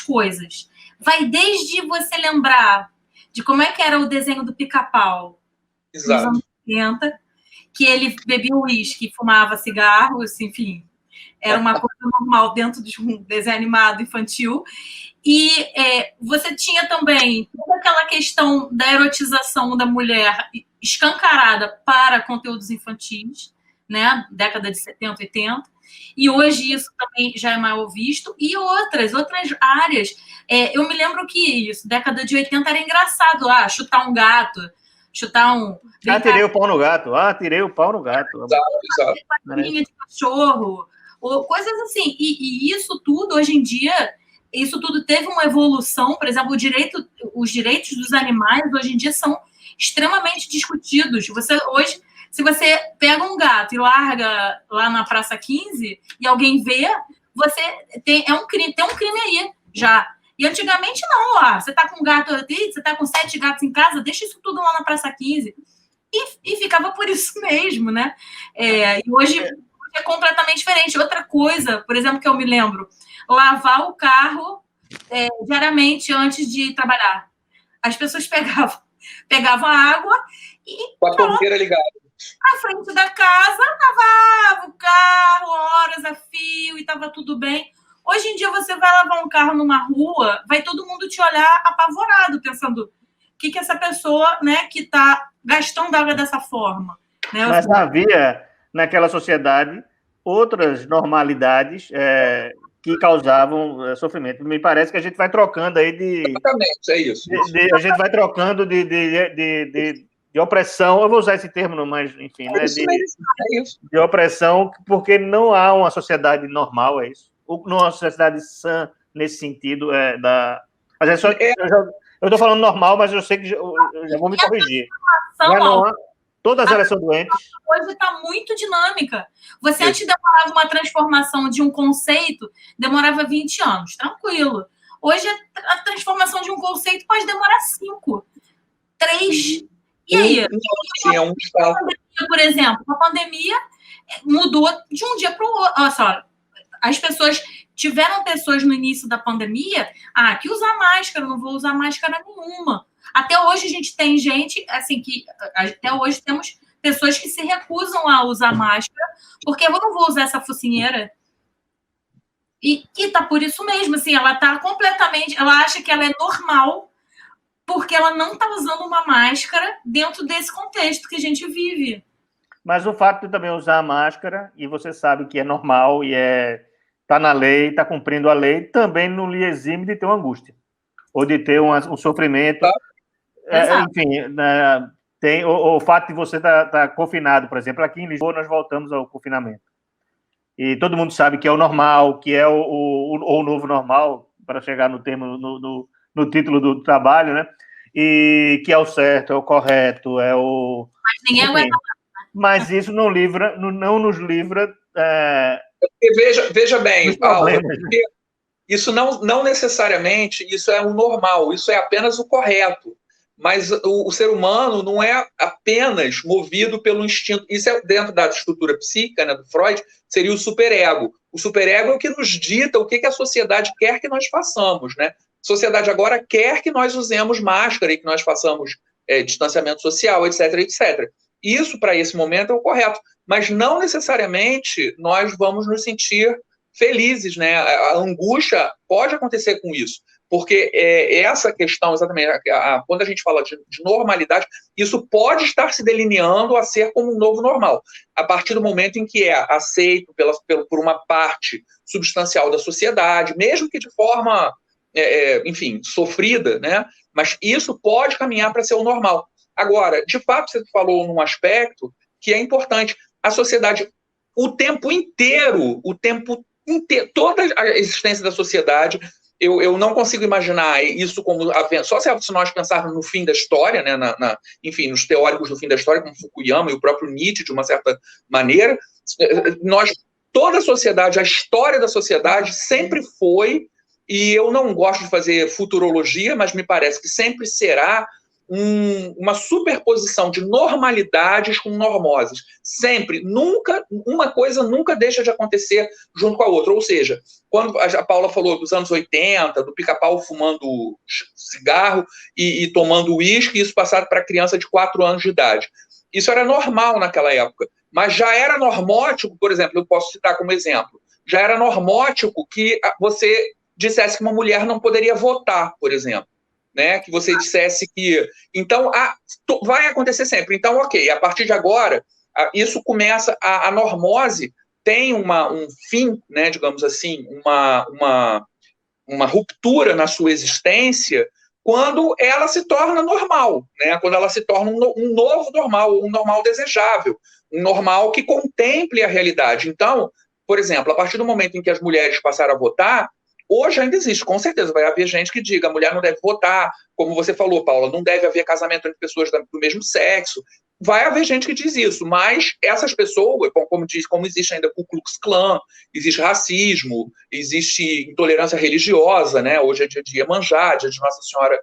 coisas. Vai desde você lembrar de como é que era o desenho do Pica-Pau nos anos 80, que ele bebia uísque, fumava cigarros, enfim, era uma coisa normal dentro de um desenho animado infantil. E você tinha também toda aquela questão da erotização da mulher escancarada para conteúdos infantis, né, década de 70, 80, e hoje isso também já é mal visto, e outras áreas. Eu me lembro que isso, década de 80 era engraçado, chutar um gato, chutar um... tirei o pau no gato, tirei o pau no gato. Exato. Patinha de cachorro, ou coisas assim, e isso tudo, hoje em dia, isso tudo teve uma evolução, por exemplo, os direitos dos animais, hoje em dia, são extremamente discutidos. Hoje, se você pega um gato e larga lá na Praça 15 e alguém vê, tem um crime aí já. E antigamente não, você tá com um gato aqui, você tá com 7 gatos em casa, deixa isso tudo lá na Praça 15. E ficava por isso mesmo, né? E hoje é completamente diferente. Outra coisa, por exemplo, que eu me lembro, lavar o carro diariamente antes de trabalhar. As pessoas pegavam a água e... Com a torneira ligada. À frente da casa, lavava o carro, horas a fio, e estava tudo bem. Hoje em dia, você vai lavar um carro numa rua, vai todo mundo te olhar apavorado, pensando o que essa pessoa, né, que está gastando água dessa forma. Né? Mas havia, naquela sociedade, outras normalidades que causavam sofrimento. Me parece que a gente vai trocando aí de... Exatamente, é isso. A gente vai trocando de opressão, eu vou usar esse termo, mas, enfim, né? De opressão, porque não há uma sociedade normal, é isso. Não há uma sociedade sã nesse sentido. Eu estou falando normal, mas eu sei que eu já vou me corrigir. Todas elas são doentes. Hoje está muito dinâmica. Você antes demorava uma transformação de um conceito, demorava 20 anos, tranquilo. Hoje a transformação de um conceito pode demorar 5, 3. E aí? Por exemplo, a pandemia mudou de um dia para o outro. Olha só, tiveram pessoas no início da pandemia que usar máscara, não vou usar máscara nenhuma. Até hoje a gente tem gente, assim, que até hoje temos pessoas que se recusam a usar máscara, porque eu não vou usar essa focinheira. E tá por isso mesmo, assim, ela tá completamente, ela acha que ela é normal, porque ela não está usando uma máscara dentro desse contexto que a gente vive. mas o fato de também usar a máscara, e você sabe que é normal e está na lei, está cumprindo a lei, também não lhe exime de ter uma angústia, ou de ter um sofrimento. Enfim, né, tem o fato de você estar confinado, por exemplo, aqui em Lisboa nós voltamos ao confinamento. E todo mundo sabe que é o normal, que é o novo normal, para chegar no termo, no título do trabalho, né? E que é o certo, é o correto, é o... Mas ninguém aguenta. Mas isso não nos livra... Veja bem, Paulo, isso não necessariamente isso é o normal, isso é apenas o correto. Mas o ser humano não é apenas movido pelo instinto. Isso é dentro da estrutura psíquica, né, do Freud, seria o superego. O superego é o que nos dita o que a sociedade quer que nós façamos, né? A sociedade agora quer que nós usemos máscara e que nós façamos distanciamento social, etc, etc. Isso, para esse momento, é o correto. Mas não necessariamente nós vamos nos sentir felizes, né? A angústia pode acontecer com isso. Porque essa questão, exatamente, quando a gente fala de normalidade, isso pode estar se delineando a ser como um novo normal. A partir do momento em que é aceito por uma parte substancial da sociedade, mesmo que de forma, enfim, sofrida, né? Mas isso pode caminhar para ser o normal. Agora, de fato, você falou num aspecto que é importante. A sociedade, o tempo inteiro, toda a existência da sociedade... Eu não consigo imaginar isso como só se nós pensarmos no fim da história, né, enfim, nos teóricos do fim da história, como Fukuyama e o próprio Nietzsche, de uma certa maneira, toda a sociedade, a história da sociedade sempre foi, e eu não gosto de fazer futurologia, mas me parece que sempre será uma superposição de normalidades com normoses. Sempre, nunca, uma coisa nunca deixa de acontecer junto com a outra. Ou seja, quando a Paula falou dos anos 80, do pica-pau fumando cigarro e tomando uísque, isso passado para criança de 4 anos de idade. Isso era normal naquela época. Mas já era normótico, por exemplo, eu posso citar como exemplo, já era normótico que você dissesse que uma mulher não poderia votar, por exemplo. Né, que você dissesse que... Então, vai acontecer sempre. Então, ok, a partir de agora, isso começa... A normose tem um fim, né, digamos assim, uma ruptura na sua existência quando ela se torna normal, né, quando ela se torna um novo normal, um normal desejável, um normal que contemple a realidade. Então, por exemplo, a partir do momento em que as mulheres passaram a votar, hoje ainda existe, com certeza, vai haver gente que diga a mulher não deve votar, como você falou, Paula, não deve haver casamento entre pessoas do mesmo sexo. Vai haver gente que diz isso, mas essas pessoas, como existe ainda Ku Klux Klan, existe racismo, existe intolerância religiosa, né? Hoje é dia de Iemanjá, dia de Nossa Senhora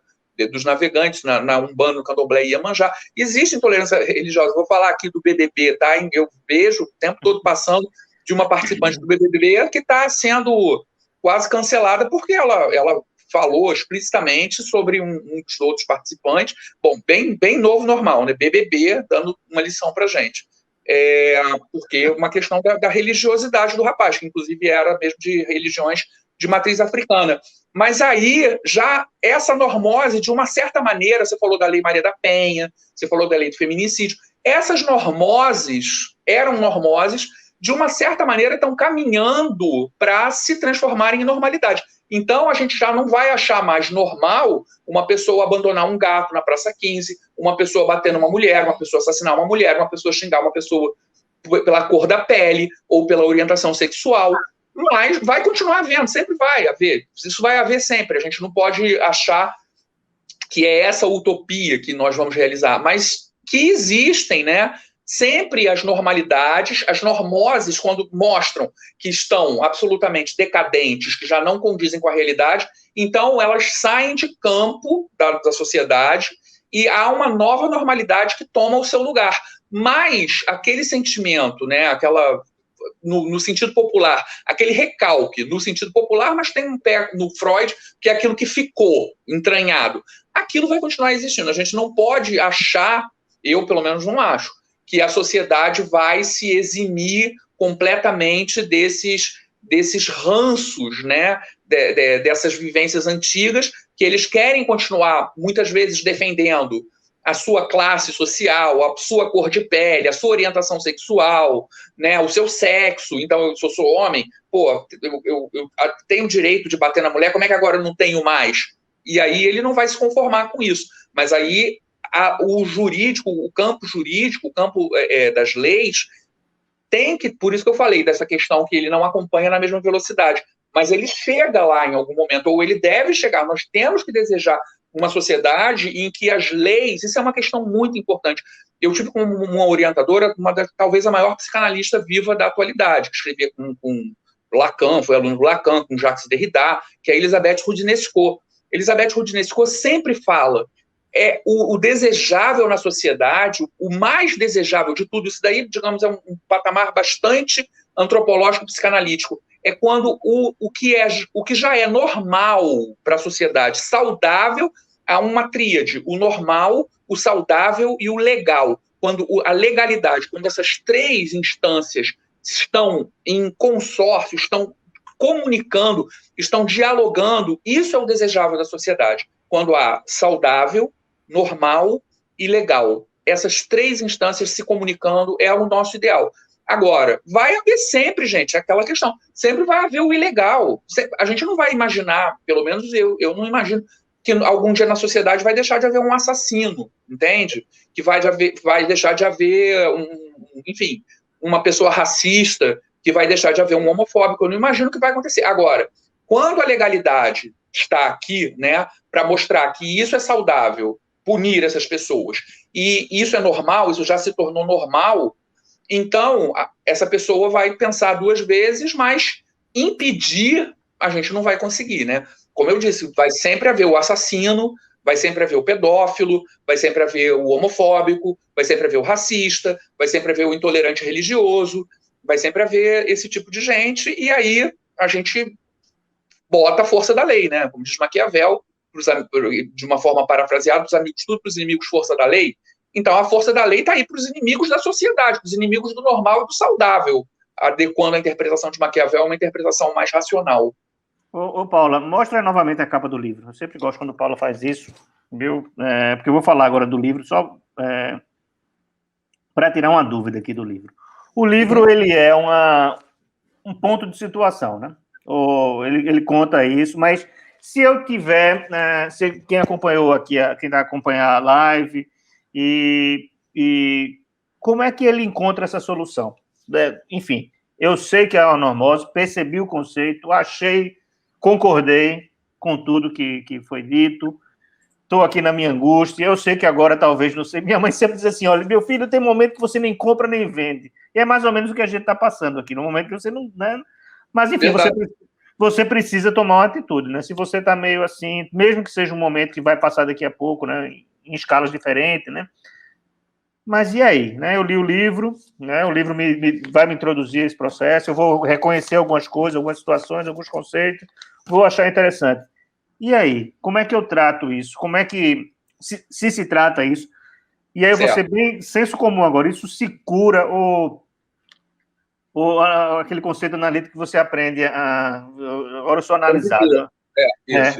dos Navegantes, na Umbanda, no Candomblé e Iemanjá. Existe intolerância religiosa. Vou falar aqui do BBB, tá? Eu vejo o tempo todo passando de uma participante do BBB que está sendo quase cancelada, porque ela falou explicitamente sobre um dos outros participantes, bom, bem novo normal, né? BBB, dando uma lição pra gente. Porque é uma questão da religiosidade do rapaz, que inclusive era mesmo de religiões de matriz africana. Mas aí, já essa normose, de uma certa maneira, você falou da Lei Maria da Penha, você falou da lei do feminicídio, essas normoses eram normoses, de uma certa maneira, estão caminhando para se transformarem em normalidade. Então, a gente já não vai achar mais normal uma pessoa abandonar um gato na Praça 15, uma pessoa bater numa mulher, uma pessoa assassinar uma mulher, uma pessoa xingar uma pessoa pela cor da pele ou pela orientação sexual. Mas vai continuar havendo, sempre vai haver. Isso vai haver sempre. A gente não pode achar que é essa utopia que nós vamos realizar, mas que existem, né? Sempre as normalidades, as normoses, quando mostram que estão absolutamente decadentes, que já não condizem com a realidade, então elas saem de campo da sociedade e há uma nova normalidade que toma o seu lugar. Mas aquele sentimento, né, no sentido popular, aquele recalque no sentido popular, mas tem um pé no Freud, que é aquilo que ficou entranhado. Aquilo vai continuar existindo. A gente não pode achar, eu pelo menos não acho, que a sociedade vai se eximir completamente desses ranços, né, dessas vivências antigas, que eles querem continuar, muitas vezes, defendendo a sua classe social, a sua cor de pele, a sua orientação sexual, né, o seu sexo. Então, se eu sou homem, pô, eu tenho o direito de bater na mulher, como é que agora eu não tenho mais? E aí ele não vai se conformar com isso. Mas aí o jurídico, o campo jurídico, o campo das leis, tem que, por isso que eu falei dessa questão que ele não acompanha na mesma velocidade, mas ele chega lá em algum momento, ou ele deve chegar. Nós temos que desejar uma sociedade em que as leis, isso é uma questão muito importante. Eu tive como uma orientadora, talvez a maior psicanalista viva da atualidade, que escrevia com Lacan, foi aluno do Lacan, com Jacques Derrida, que é a Elisabeth Roudinesco. Elisabeth Roudinesco sempre fala o desejável na sociedade, o mais desejável de tudo, isso daí, digamos, é um patamar bastante antropológico, psicanalítico, é quando o que já é normal para a sociedade, saudável, há uma tríade, o normal, o saudável e o legal. Quando a legalidade, quando essas três instâncias estão em consórcio, estão comunicando, estão dialogando, isso é o desejável da sociedade. Quando há saudável, normal e legal. Essas três instâncias se comunicando é o nosso ideal. Agora, vai haver sempre, gente, aquela questão, sempre vai haver o ilegal. A gente não vai imaginar, pelo menos eu não imagino, que algum dia na sociedade vai deixar de haver um assassino, entende? Que vai deixar de haver, enfim, uma pessoa racista, que vai deixar de haver um homofóbico. Eu não imagino o que vai acontecer. Agora, quando a legalidade está aqui, né, para mostrar que isso é saudável, punir essas pessoas, e isso é normal, isso já se tornou normal, então essa pessoa vai pensar duas vezes, mas impedir a gente não vai conseguir, né? Como eu disse, vai sempre haver o assassino, vai sempre haver o pedófilo, vai sempre haver o homofóbico, vai sempre haver o racista, vai sempre haver o intolerante religioso, vai sempre haver esse tipo de gente, e aí a gente bota a força da lei, né? Como diz Maquiavel, de uma forma parafraseada, os amigos tudo, para os inimigos força da lei. Então a força da lei está aí para os inimigos da sociedade, para os inimigos do normal e do saudável, adequando a interpretação de Maquiavel a uma interpretação mais racional. Ô, Paula, mostra novamente a capa do livro. Eu sempre gosto quando o Paula faz isso, viu? Porque eu vou falar agora do livro, só para tirar uma dúvida aqui do livro. O livro, ele é um ponto de situação, né? Ele conta isso, mas se eu tiver, quem acompanhou aqui, quem vai acompanhar a live, e como é que ele encontra essa solução? Enfim, eu sei que é a normose, percebi o conceito, concordei com tudo que foi dito, estou aqui na minha angústia, eu sei que agora talvez não sei, minha mãe sempre diz assim, olha, meu filho, tem momento que você nem compra nem vende, e é mais ou menos o que a gente está passando aqui, no momento que você não... Né? Mas, enfim, você precisa tomar uma atitude, né? Se você está meio assim, mesmo que seja um momento que vai passar daqui a pouco, né? Em escalas diferentes, né? Mas e aí? Né? Eu li o livro, né? O livro vai me introduzir esse processo, eu vou reconhecer algumas coisas, algumas situações, alguns conceitos, vou achar interessante. E aí? Como é que eu trato isso? Como é que se trata isso? E aí eu vou ser bem senso comum agora, isso se cura ou aquele conceito analítico que você aprende agora eu sou analisado.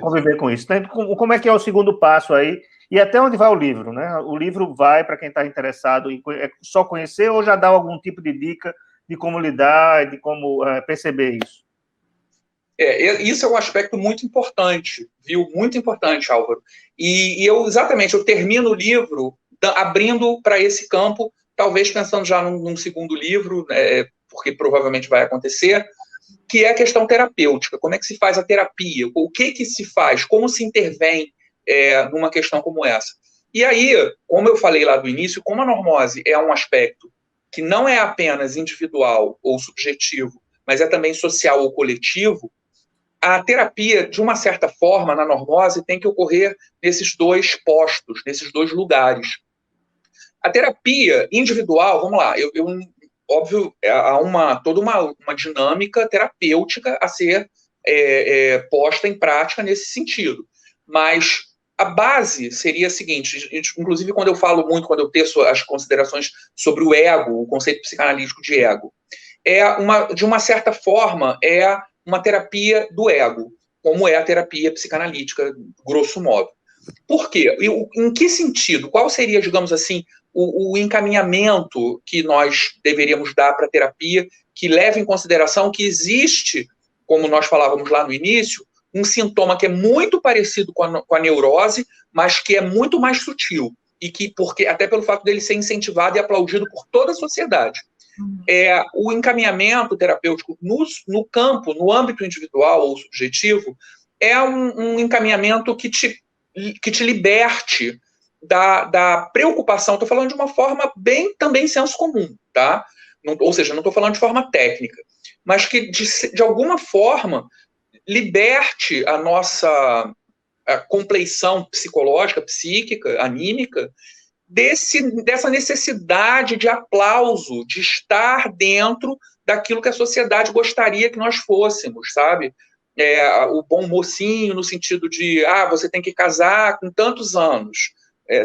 Conviver com isso. Então, como é que é o segundo passo aí? E até onde vai o livro, né? O livro vai, para quem está interessado em só conhecer ou já dá algum tipo de dica de como lidar, de como perceber isso? Isso é um aspecto muito importante, viu? Muito importante, Álvaro. E eu termino o livro abrindo para esse campo, talvez pensando já num segundo livro, porque provavelmente vai acontecer, que é a questão terapêutica. Como é que se faz a terapia? O que se faz? Como se intervém numa questão como essa? E aí, como eu falei lá do início, como a normose é um aspecto que não é apenas individual ou subjetivo, mas é também social ou coletivo, a terapia, de uma certa forma, na normose, tem que ocorrer nesses dois postos, nesses dois lugares. A terapia individual, vamos lá, óbvio, há toda uma dinâmica terapêutica a ser posta em prática nesse sentido. Mas a base seria a seguinte, inclusive quando eu teço as considerações sobre o ego, o conceito psicanalítico de ego, de uma certa forma, uma terapia do ego, como é a terapia psicanalítica, grosso modo. Por quê? Em que sentido? Qual seria, digamos assim, o encaminhamento que nós deveríamos dar para a terapia que leva em consideração que existe, como nós falávamos lá no início, um sintoma que é muito parecido com a neurose, mas que é muito mais sutil, e que, até pelo fato dele ser incentivado e aplaudido por toda a sociedade. O encaminhamento terapêutico no campo, no âmbito individual ou subjetivo, é um encaminhamento que te liberte da preocupação. Estou falando de uma forma bem também senso comum, tá? Ou seja, não estou falando de forma técnica, mas que de alguma forma liberte a nossa compleição psicológica, psíquica, anímica, dessa necessidade de aplauso, de estar dentro daquilo que a sociedade gostaria que nós fôssemos, sabe? O bom mocinho no sentido de, você tem que casar com tantos anos,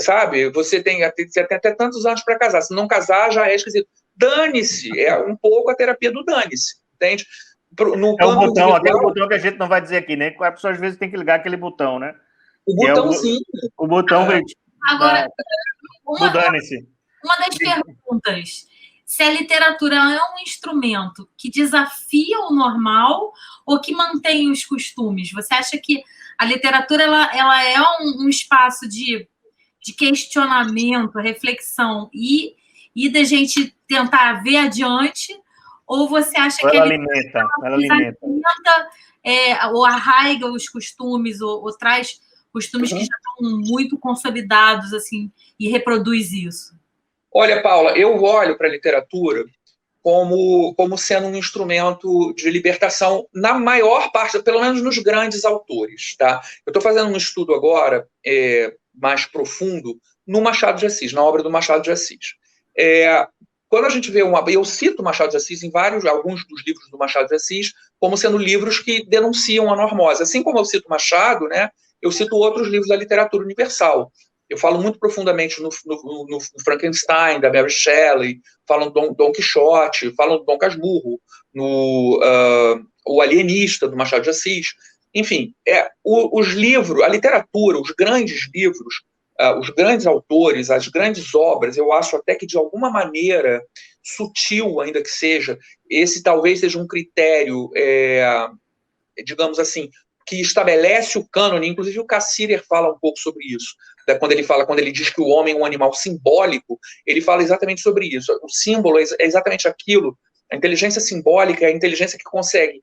sabe? Você tem até tantos anos para casar, se não casar já é esquisito. Dane-se, é um pouco a terapia do dane-se, entende? No é o botão, aquele botão que a gente não vai dizer aqui, né? A pessoa às vezes tem que ligar aquele botão, né? O botãozinho. O botão Agora, uma das perguntas, se a literatura é um instrumento que desafia o normal ou que mantém os costumes? Você acha que a literatura ela é um espaço de questionamento, reflexão e da gente tentar ver adiante? Ou você acha que ela alimenta, ou arraiga os costumes, ou traz costumes que já estão muito consolidados, assim, e reproduz isso? Olha, Paula, eu olho para a literatura como sendo um instrumento de libertação na maior parte, pelo menos nos grandes autores, tá? Eu estou fazendo um estudo agora mais profundo no Machado de Assis, na obra do Machado de Assis. Quando a gente vê eu cito Machado de Assis em alguns dos livros do Machado de Assis como sendo livros que denunciam a normose. Assim como eu cito Machado, né, eu cito outros livros da literatura universal. Eu falo muito profundamente no Frankenstein, da Mary Shelley, falo no Dom Quixote, falo no Dom Casmurro, no O Alienista, do Machado de Assis. Enfim, os livros, a literatura, os grandes livros, os grandes autores, as grandes obras, eu acho até que de alguma maneira, sutil ainda que seja, esse talvez seja um critério, digamos assim, que estabelece o cânone. Inclusive o Cassirer fala um pouco sobre isso, quando ele diz que o homem é um animal simbólico, ele fala exatamente sobre isso. O símbolo é exatamente aquilo, a inteligência simbólica é a inteligência que consegue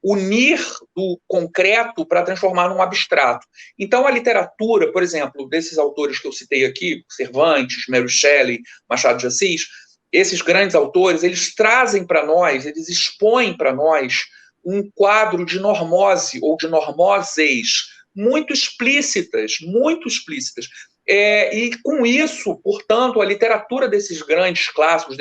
unir do concreto para transformar num abstrato. Então, a literatura, por exemplo, desses autores que eu citei aqui, Cervantes, Mary Shelley, Machado de Assis, esses grandes autores, eles trazem para nós, eles expõem para nós um quadro de normose ou de normoses muito explícitas, muito explícitas. E com isso, portanto, a literatura desses grandes clássicos,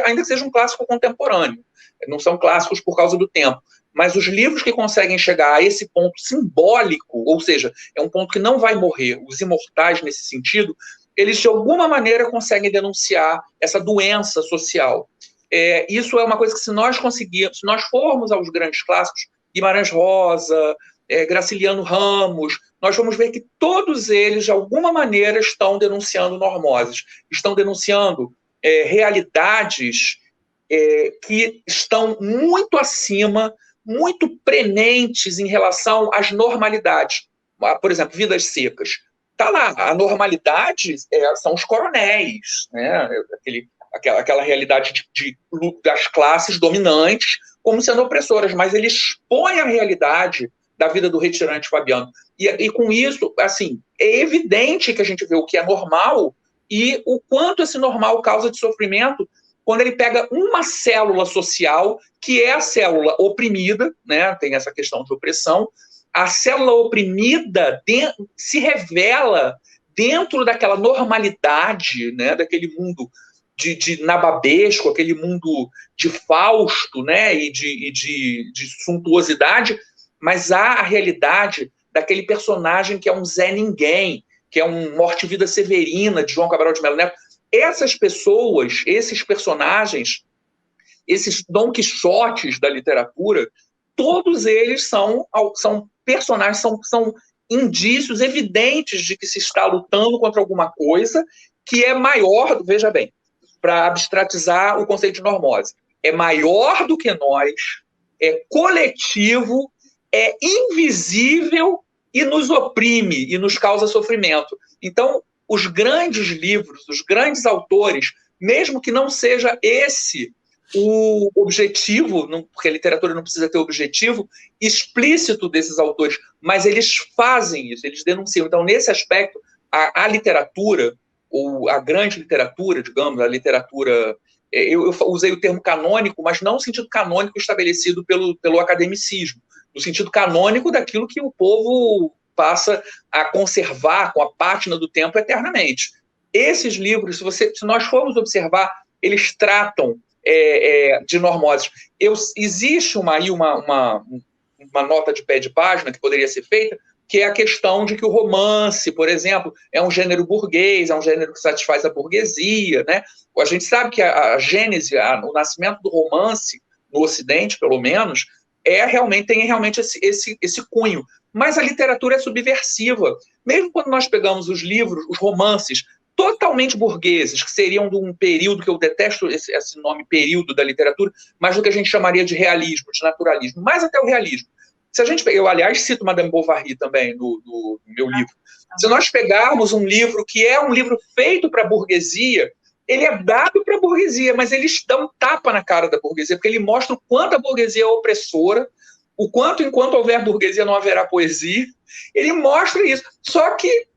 ainda que seja um clássico contemporâneo, não são clássicos por causa do tempo, mas os livros que conseguem chegar a esse ponto simbólico, ou seja, é um ponto que não vai morrer, os imortais nesse sentido, eles de alguma maneira conseguem denunciar essa doença social. Isso é uma coisa que se nós formos aos grandes clássicos, Guimarães Rosa, Graciliano Ramos, nós vamos ver que todos eles, de alguma maneira, estão denunciando normoses, estão denunciando realidades que estão muito acima, muito prementes em relação às normalidades. Por exemplo, Vidas Secas. Está lá, a normalidade são os coronéis, né? Aquela realidade das classes dominantes como sendo opressoras, mas ele expõe a realidade da vida do retirante Fabiano. E com isso, assim, é evidente que a gente vê o que é normal e o quanto esse normal causa de sofrimento quando ele pega uma célula social, que é a célula oprimida, né? Tem essa questão de opressão, a célula oprimida se revela dentro daquela normalidade, né? Daquele mundo de nababesco, aquele mundo de Fausto, né? e de suntuosidade, mas há a realidade daquele personagem que é um Zé Ninguém, que é um Morte e Vida Severina, de João Cabral de Melo Neto. Essas pessoas, esses personagens, esses Dom Quixotes da literatura, todos eles são personagens, são indícios evidentes de que se está lutando contra alguma coisa que é maior, veja bem, para abstratizar o conceito de normose, é maior do que nós, é coletivo, é invisível e nos oprime e nos causa sofrimento. Então, os grandes livros, os grandes autores, mesmo que não seja esse o objetivo, porque a literatura não precisa ter objetivo explícito desses autores, mas eles fazem isso, eles denunciam. Então, nesse aspecto, a literatura, ou a grande literatura, digamos, a literatura... Eu usei o termo canônico, mas não no sentido canônico estabelecido pelo academicismo, no sentido canônico daquilo que o povo passa a conservar com a pátina do tempo eternamente. Esses livros, se nós formos observar, eles tratam de normoses. Existe uma nota de pé de página que poderia ser feita, que é a questão de que o romance, por exemplo, é um gênero burguês, é um gênero que satisfaz a burguesia, né? A gente sabe que a gênese, o nascimento do romance, no Ocidente, pelo menos, tem realmente esse cunho. Mas a literatura é subversiva. Mesmo quando nós pegamos os livros, os romances, totalmente burgueses, que seriam de um período, que eu detesto esse nome período da literatura, mas do que a gente chamaria de realismo, de naturalismo, mais até o realismo. Eu, aliás, cito Madame Bovary também no meu livro. Se nós pegarmos um livro que é um livro feito para a burguesia, ele é dado para a burguesia, mas eles dão tapa na cara da burguesia, porque ele mostra o quanto a burguesia é opressora, o quanto, enquanto houver burguesia, não haverá poesia. Ele mostra isso. Só que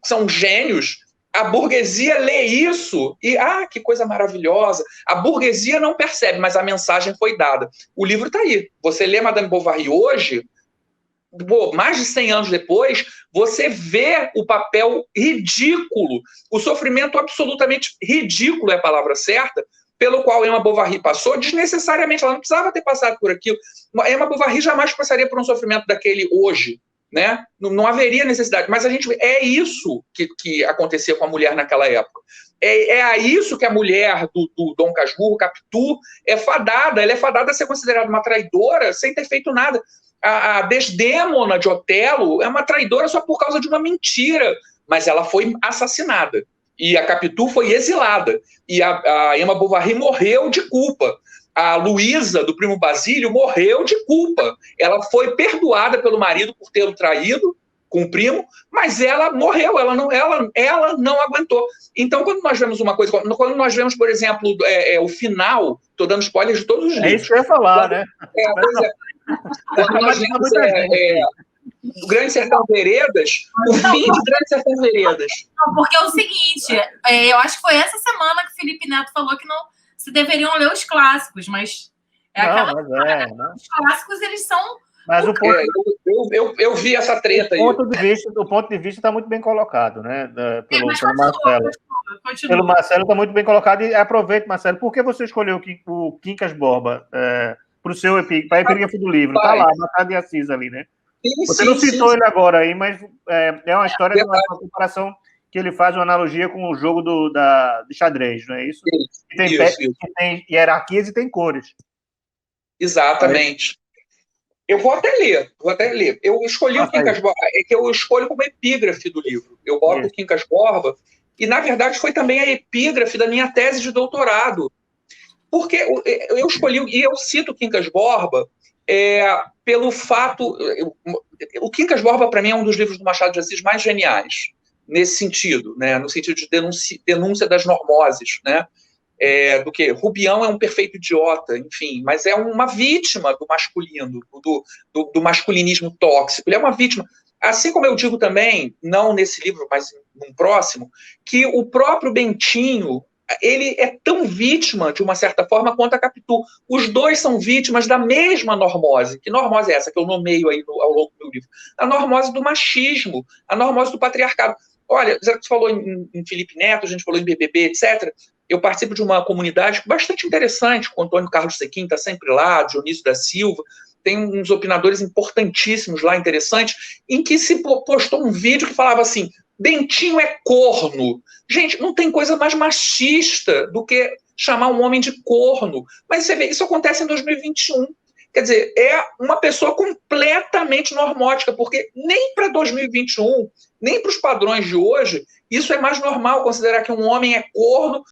são gênios. A burguesia lê isso e, que coisa maravilhosa. A burguesia não percebe, mas a mensagem foi dada. O livro está aí. Você lê Madame Bovary hoje, mais de 100 anos depois, você vê o papel ridículo, o sofrimento absolutamente ridículo é a palavra certa, pelo qual Emma Bovary passou, desnecessariamente. Ela não precisava ter passado por aquilo. Emma Bovary jamais passaria por um sofrimento daquele hoje. Né? Não haveria necessidade, mas é isso que acontecia com a mulher naquela época. É a isso que a mulher do Dom Casmurro, Capitu, é fadada. Ela é fadada a ser considerada uma traidora sem ter feito nada. A Desdémona de Otelo é uma traidora só por causa de uma mentira, mas ela foi assassinada. E a Capitu foi exilada. E a Emma Bovary morreu de culpa. A Luísa, do Primo Basílio, morreu de culpa. Ela foi perdoada pelo marido por tê-lo traído com o primo, mas ela morreu, ela não aguentou. Então, quando nós vemos uma coisa, quando nós vemos, por exemplo, o final, estou dando spoilers de todos os livros. É isso que eu ia falar, né? Quando nós vemos o Grande Sertão Veredas, o fim de Grande Sertão Veredas. Não, porque é o seguinte, eu acho que foi essa semana que o Felipe Neto falou que não se deveriam ler os clássicos, mas os clássicos, eles são... Mas eu vi essa treta aí. O ponto de vista está muito bem colocado, né? Pelo Marcelo. Pelo Marcelo está muito bem colocado. E aproveite, Marcelo, por que você escolheu o Quincas Borba para o seu epígrafe do livro? Está lá, Machado de Assis ali, né? Você não citou ele agora aí, mas é uma história de uma comparação que ele faz uma analogia com o jogo de xadrez, não é isso? Que tem hierarquias e tem cores. Exatamente. Eu vou até ler. Eu escolhi o Quincas Borba, é que eu escolho como epígrafe do livro. Eu boto o Quincas Borba, e na verdade foi também a epígrafe da minha tese de doutorado. Porque eu escolhi, e eu cito o Quincas Borba pelo fato... O Quincas Borba, para mim, é um dos livros do Machado de Assis mais geniais, nesse sentido, né? No sentido de denúncia das normoses, né? Do que Rubião é um perfeito idiota, enfim, mas é uma vítima do masculino, do masculinismo tóxico. Ele é uma vítima. Assim como eu digo também, não nesse livro, mas num próximo, que o próprio Bentinho, ele é tão vítima, de uma certa forma, quanto a Capitu. Os dois são vítimas da mesma normose. Que normose é essa que eu nomeio aí ao longo do meu livro? A normose do machismo, a normose do patriarcado. Olha, já que você falou em Felipe Neto, a gente falou em BBB, etc., eu participo de uma comunidade bastante interessante, com o Antônio Carlos Sequim, está sempre lá, Dionísio da Silva, tem uns opinadores importantíssimos lá, interessantes, em que se postou um vídeo que falava assim, Bentinho é corno. Gente, não tem coisa mais machista do que chamar um homem de corno. Mas você vê, isso acontece em 2021. Quer dizer, é uma pessoa completamente normótica, porque nem para 2021, nem para os padrões de hoje, isso é mais normal, considerar que um homem é corno